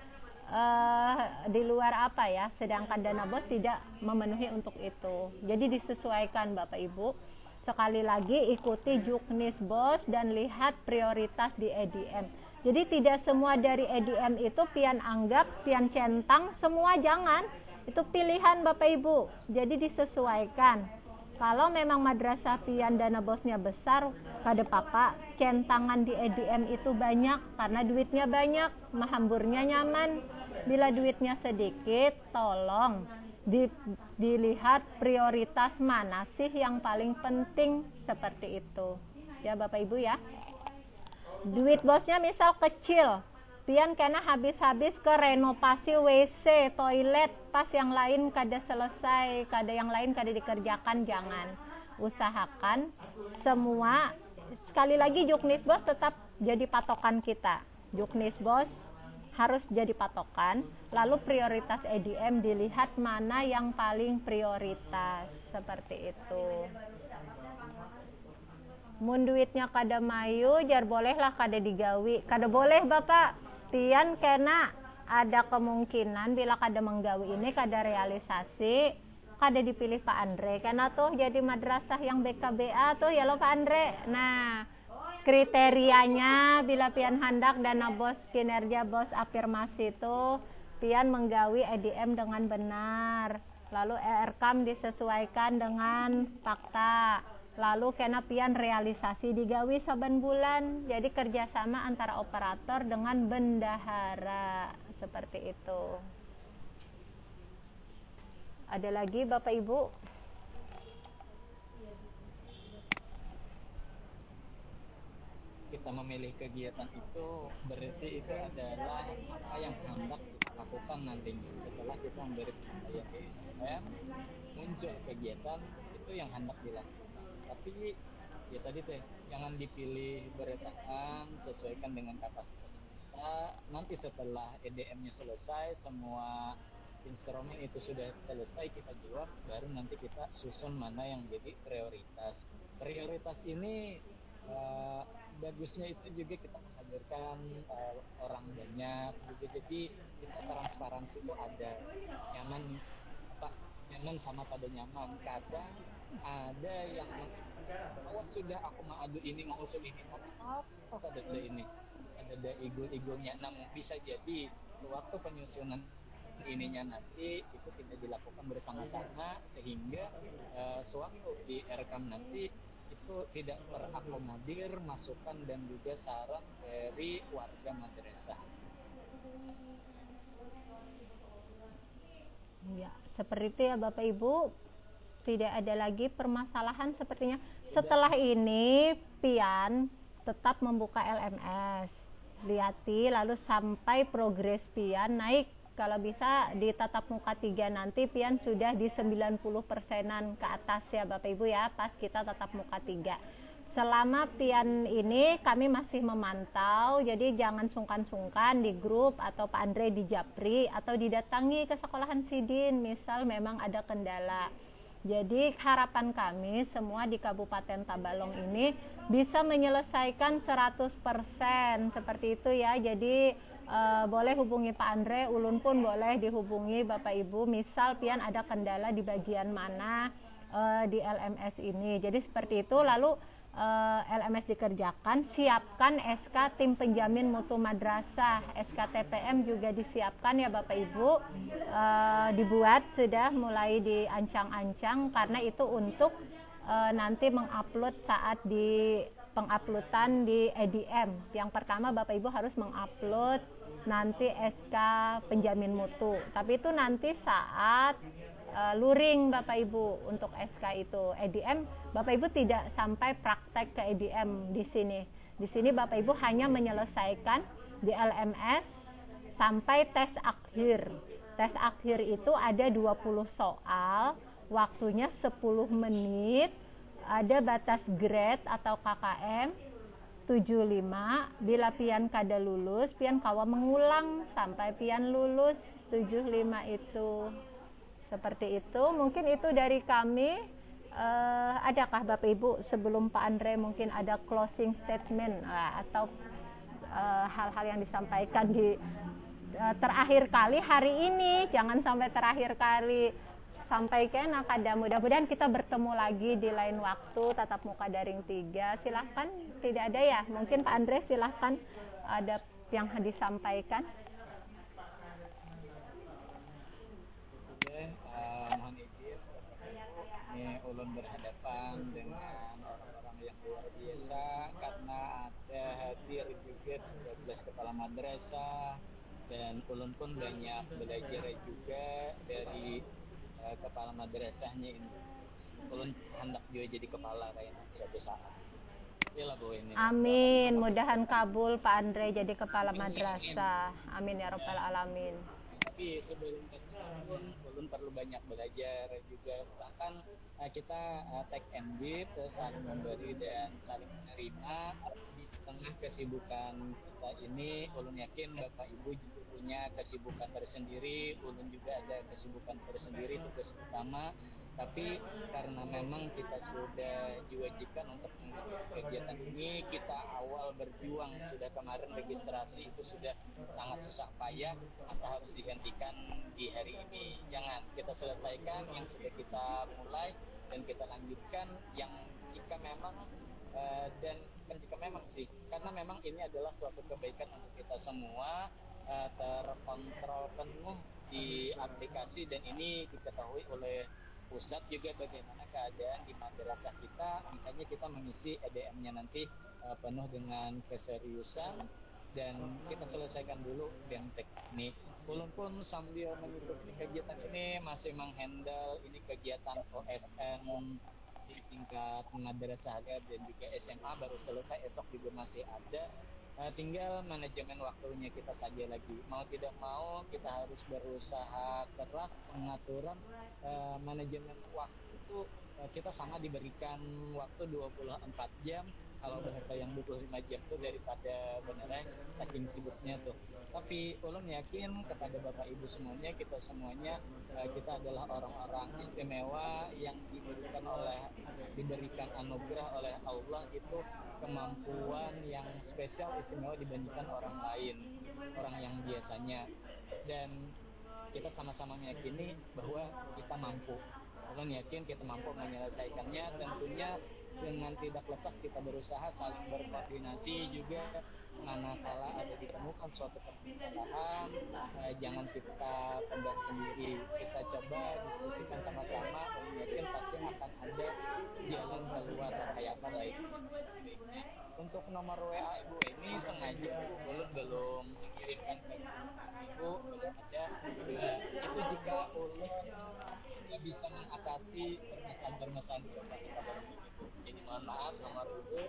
apa ya, sedangkan dana bos tidak memenuhi untuk itu. Jadi disesuaikan Bapak Ibu. Sekali lagi ikuti juknis bos dan lihat prioritas di EDM. Jadi tidak semua dari EDM itu pian anggap, pian centang, semua jangan. Itu pilihan Bapak Ibu. Jadi disesuaikan. Kalau memang madrasah pian dana bosnya besar, kada papa, centangan di EDM itu banyak karena duitnya banyak, mahamburnya nyaman. Bila duitnya sedikit, tolong dilihat prioritas mana sih yang paling penting, seperti itu ya Bapak Ibu ya. Duit bosnya misal kecil, pian kena habis-habis ke renovasi WC, toilet, pas yang lain kada selesai, yang lain kada dikerjakan. Jangan, usahakan semua. Sekali lagi juknis bos tetap jadi patokan kita. Juknis bos harus jadi patokan, lalu prioritas EDM dilihat mana yang paling prioritas, seperti itu. Mun duitnya kada mayu, jar bolehlah kada digawi. Kada boleh Bapak, pian kena ada kemungkinan bila kada menggawi ini, kada realisasi, kada dipilih Pak Andre. Karena tuh jadi madrasah yang BKBA tuh ya lo Pak Andre. Nah kriterianya bila pian hendak dana bos kinerja bos afirmasi itu pian menggawi EDM dengan benar, lalu ERKAM disesuaikan dengan fakta, lalu kena pian realisasi digawi saban bulan. Jadi kerjasama antara operator dengan bendahara, seperti itu. Ada lagi Bapak Ibu? Kita memilih kegiatan itu berarti itu adalah apa yang hendak kita lakukan nantinya setelah kita memberi penilaian EDM, muncul kegiatan itu yang hendak dilakukan. Tapi ya tadi teh jangan dipilih beretakan, sesuaikan dengan kapasitas kita. Nanti setelah EDM-nya selesai, semua instrumen itu sudah selesai kita jawab, baru nanti kita susun mana yang jadi prioritas. Prioritas ini bagusnya itu juga kita menghadirkan orang banyak juga, jadi kita transparansi itu ada, nyaman apa, nyaman sama pada nyaman. Kadang ada yang oh sudah aku mau adu ini, mau usul ini, tapi apa ada ini, ada ego-egonya. Namun bisa jadi waktu penyusunan ininya nanti itu tidak dilakukan bersama-sama, sehingga sewaktu direkam nanti itu tidak terakomodir masukan dan juga saran dari warga madrasah. Ya, seperti itu ya Bapak Ibu. Tidak ada lagi permasalahan sepertinya. Setelah ini Pian tetap membuka LMS. Lihati lalu sampai progres Pian naik. Kalau bisa di tatap muka 3 nanti Pian sudah di 90%-an ke atas ya Bapak Ibu ya, pas kita tatap muka 3. Selama Pian ini kami masih memantau, jadi jangan sungkan-sungkan di grup atau Pak Andre di Japri atau didatangi ke sekolahan Sidin misal memang ada kendala. Jadi harapan kami semua di Kabupaten Tabalong ini bisa menyelesaikan 100% seperti itu ya. Jadi boleh hubungi Pak Andre, Ulun pun boleh dihubungi Bapak Ibu. Misal Pian ada kendala di bagian mana di LMS ini. Jadi seperti itu. Lalu LMS dikerjakan, siapkan SK tim penjamin mutu madrasah, SK TPM juga disiapkan ya Bapak Ibu, dibuat sudah mulai diancang-ancang karena itu untuk nanti mengupload saat di penguploadan di EDM. Yang pertama Bapak Ibu harus mengupload nanti SK penjamin mutu, tapi itu nanti saat luring Bapak Ibu untuk SK itu. EDM Bapak Ibu tidak sampai praktek ke EDM di sini. Di sini Bapak Ibu hanya menyelesaikan di LMS sampai tes akhir. Tes akhir itu ada 20 soal, waktunya 10 menit, ada batas grade atau KKM 75. Bila Pian kada lulus, Pian kawa mengulang sampai Pian lulus 75 itu. Seperti itu, mungkin itu dari kami. Adakah Bapak Ibu sebelum Pak Andre mungkin ada closing statement atau hal-hal yang disampaikan di terakhir kali hari ini, jangan sampai terakhir kali, sampaikan kada, mudah-mudahan kita bertemu lagi di lain waktu tatap muka daring 3. Silahkan, tidak ada ya, mungkin Pak Andre silahkan ada yang disampaikan. Mohon izin ini ulun berhadapan dengan orang-orang yang luar biasa karena ada hadir juga 12 kepala madrasah, dan ulun pun banyak belajar juga dari kepala madrasahnya ini. Ulun hendak juga jadi kepala kayaknya suatu saat. Yalah Bu ini. Amin, mudahan kabul Pak Andre jadi kepala madrasah. Amin ya rabbal alamin. Tapi sebelum pun ulun perlu banyak belajar juga, bahkan kita take and give, saling memberi dan saling menerima di tengah kesibukan kita ini. Ulun yakin Bapak Ibu juga punya kesibukan tersendiri, ulun juga ada kesibukan tersendiri, tugas utama. Tapi karena memang kita sudah diwajibkan untuk mengikuti kegiatan ini, kita awal berjuang sudah kemarin registrasi itu sudah sangat susah payah, masa harus digantikan di hari ini. Jangan, kita selesaikan yang sudah kita mulai dan kita lanjutkan yang jika memang dan jika memang sih, karena memang ini adalah suatu kebaikan untuk kita semua, terkontrol penuh di aplikasi, dan ini diketahui oleh pusat juga bagaimana keadaan di madrasah kita. Makanya kita mengisi EDM-nya nanti penuh dengan keseriusan, dan kita selesaikan dulu yang teknik. Ulun pun sambil mengikuti kegiatan ini masih menghandle ini kegiatan OSN di tingkat madrasah dan juga SMA baru selesai, esok juga masih ada. Tinggal manajemen waktunya kita saja lagi. Mau tidak mau kita harus berusaha keras pengaturan manajemen waktu itu. Kita sama diberikan waktu 24 jam, kalau bahasa yang 25 jam tuh daripada beneran saking sibuknya tuh. Tapi ulun yakin kepada Bapak Ibu semuanya, kita semuanya kita adalah orang-orang istimewa yang diberikan anugerah oleh Allah itu kemampuan yang spesial istimewa dibandingkan orang lain, orang yang biasanya. Dan kita sama-sama meyakini bahwa kita mampu. Ulun yakin kita mampu menyelesaikannya, tentunya dengan tidak lepas kita berusaha saling berkoordinasi juga. Manakala ada ditemukan suatu permasalahan, jangan kita pendam sendiri, kita coba diskusikan sama-sama, dan yakin pasti akan ada jalan keluar kayak apa baiknya. Untuk nomor WA Ibu ini sengaja belum mengirimkan ke Ibu, belum ada. Itu jika ulun tidak bisa mengatasi permasalahan kita bareng Ibu. Jadi mohon maaf nomor Ibu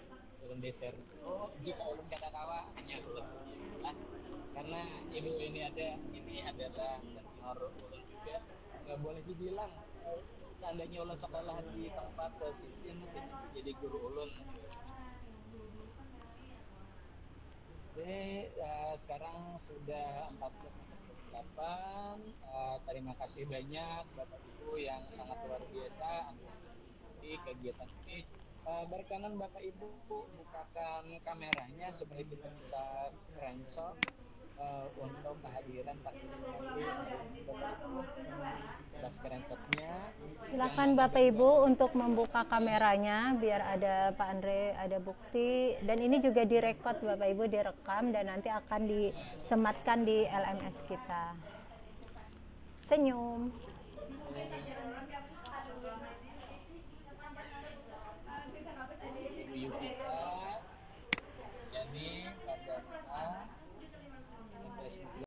belum di-share dulu. Jika ulun kada tawa hanya ulun lah, karena Ibu ini adalah senior ulun juga. Nggak boleh dibilang seandainya ulun sekolah di tempat positif jadi guru ulun. Oke, sekarang sudah 14:48. Terima kasih banyak Bapak Ibu yang sangat luar biasa di kegiatan ini. Berkenan Bapak Ibu bukakan kameranya supaya kita bisa screenshot untuk kehadiran partisipasi Bapak Ibu. Kita screenshotnya. Silakan Bapak Ibu untuk membuka kameranya biar ada Pak Andre, ada bukti, dan ini juga direkod Bapak Ibu, direkam dan nanti akan disematkan di LMS kita. Senyum.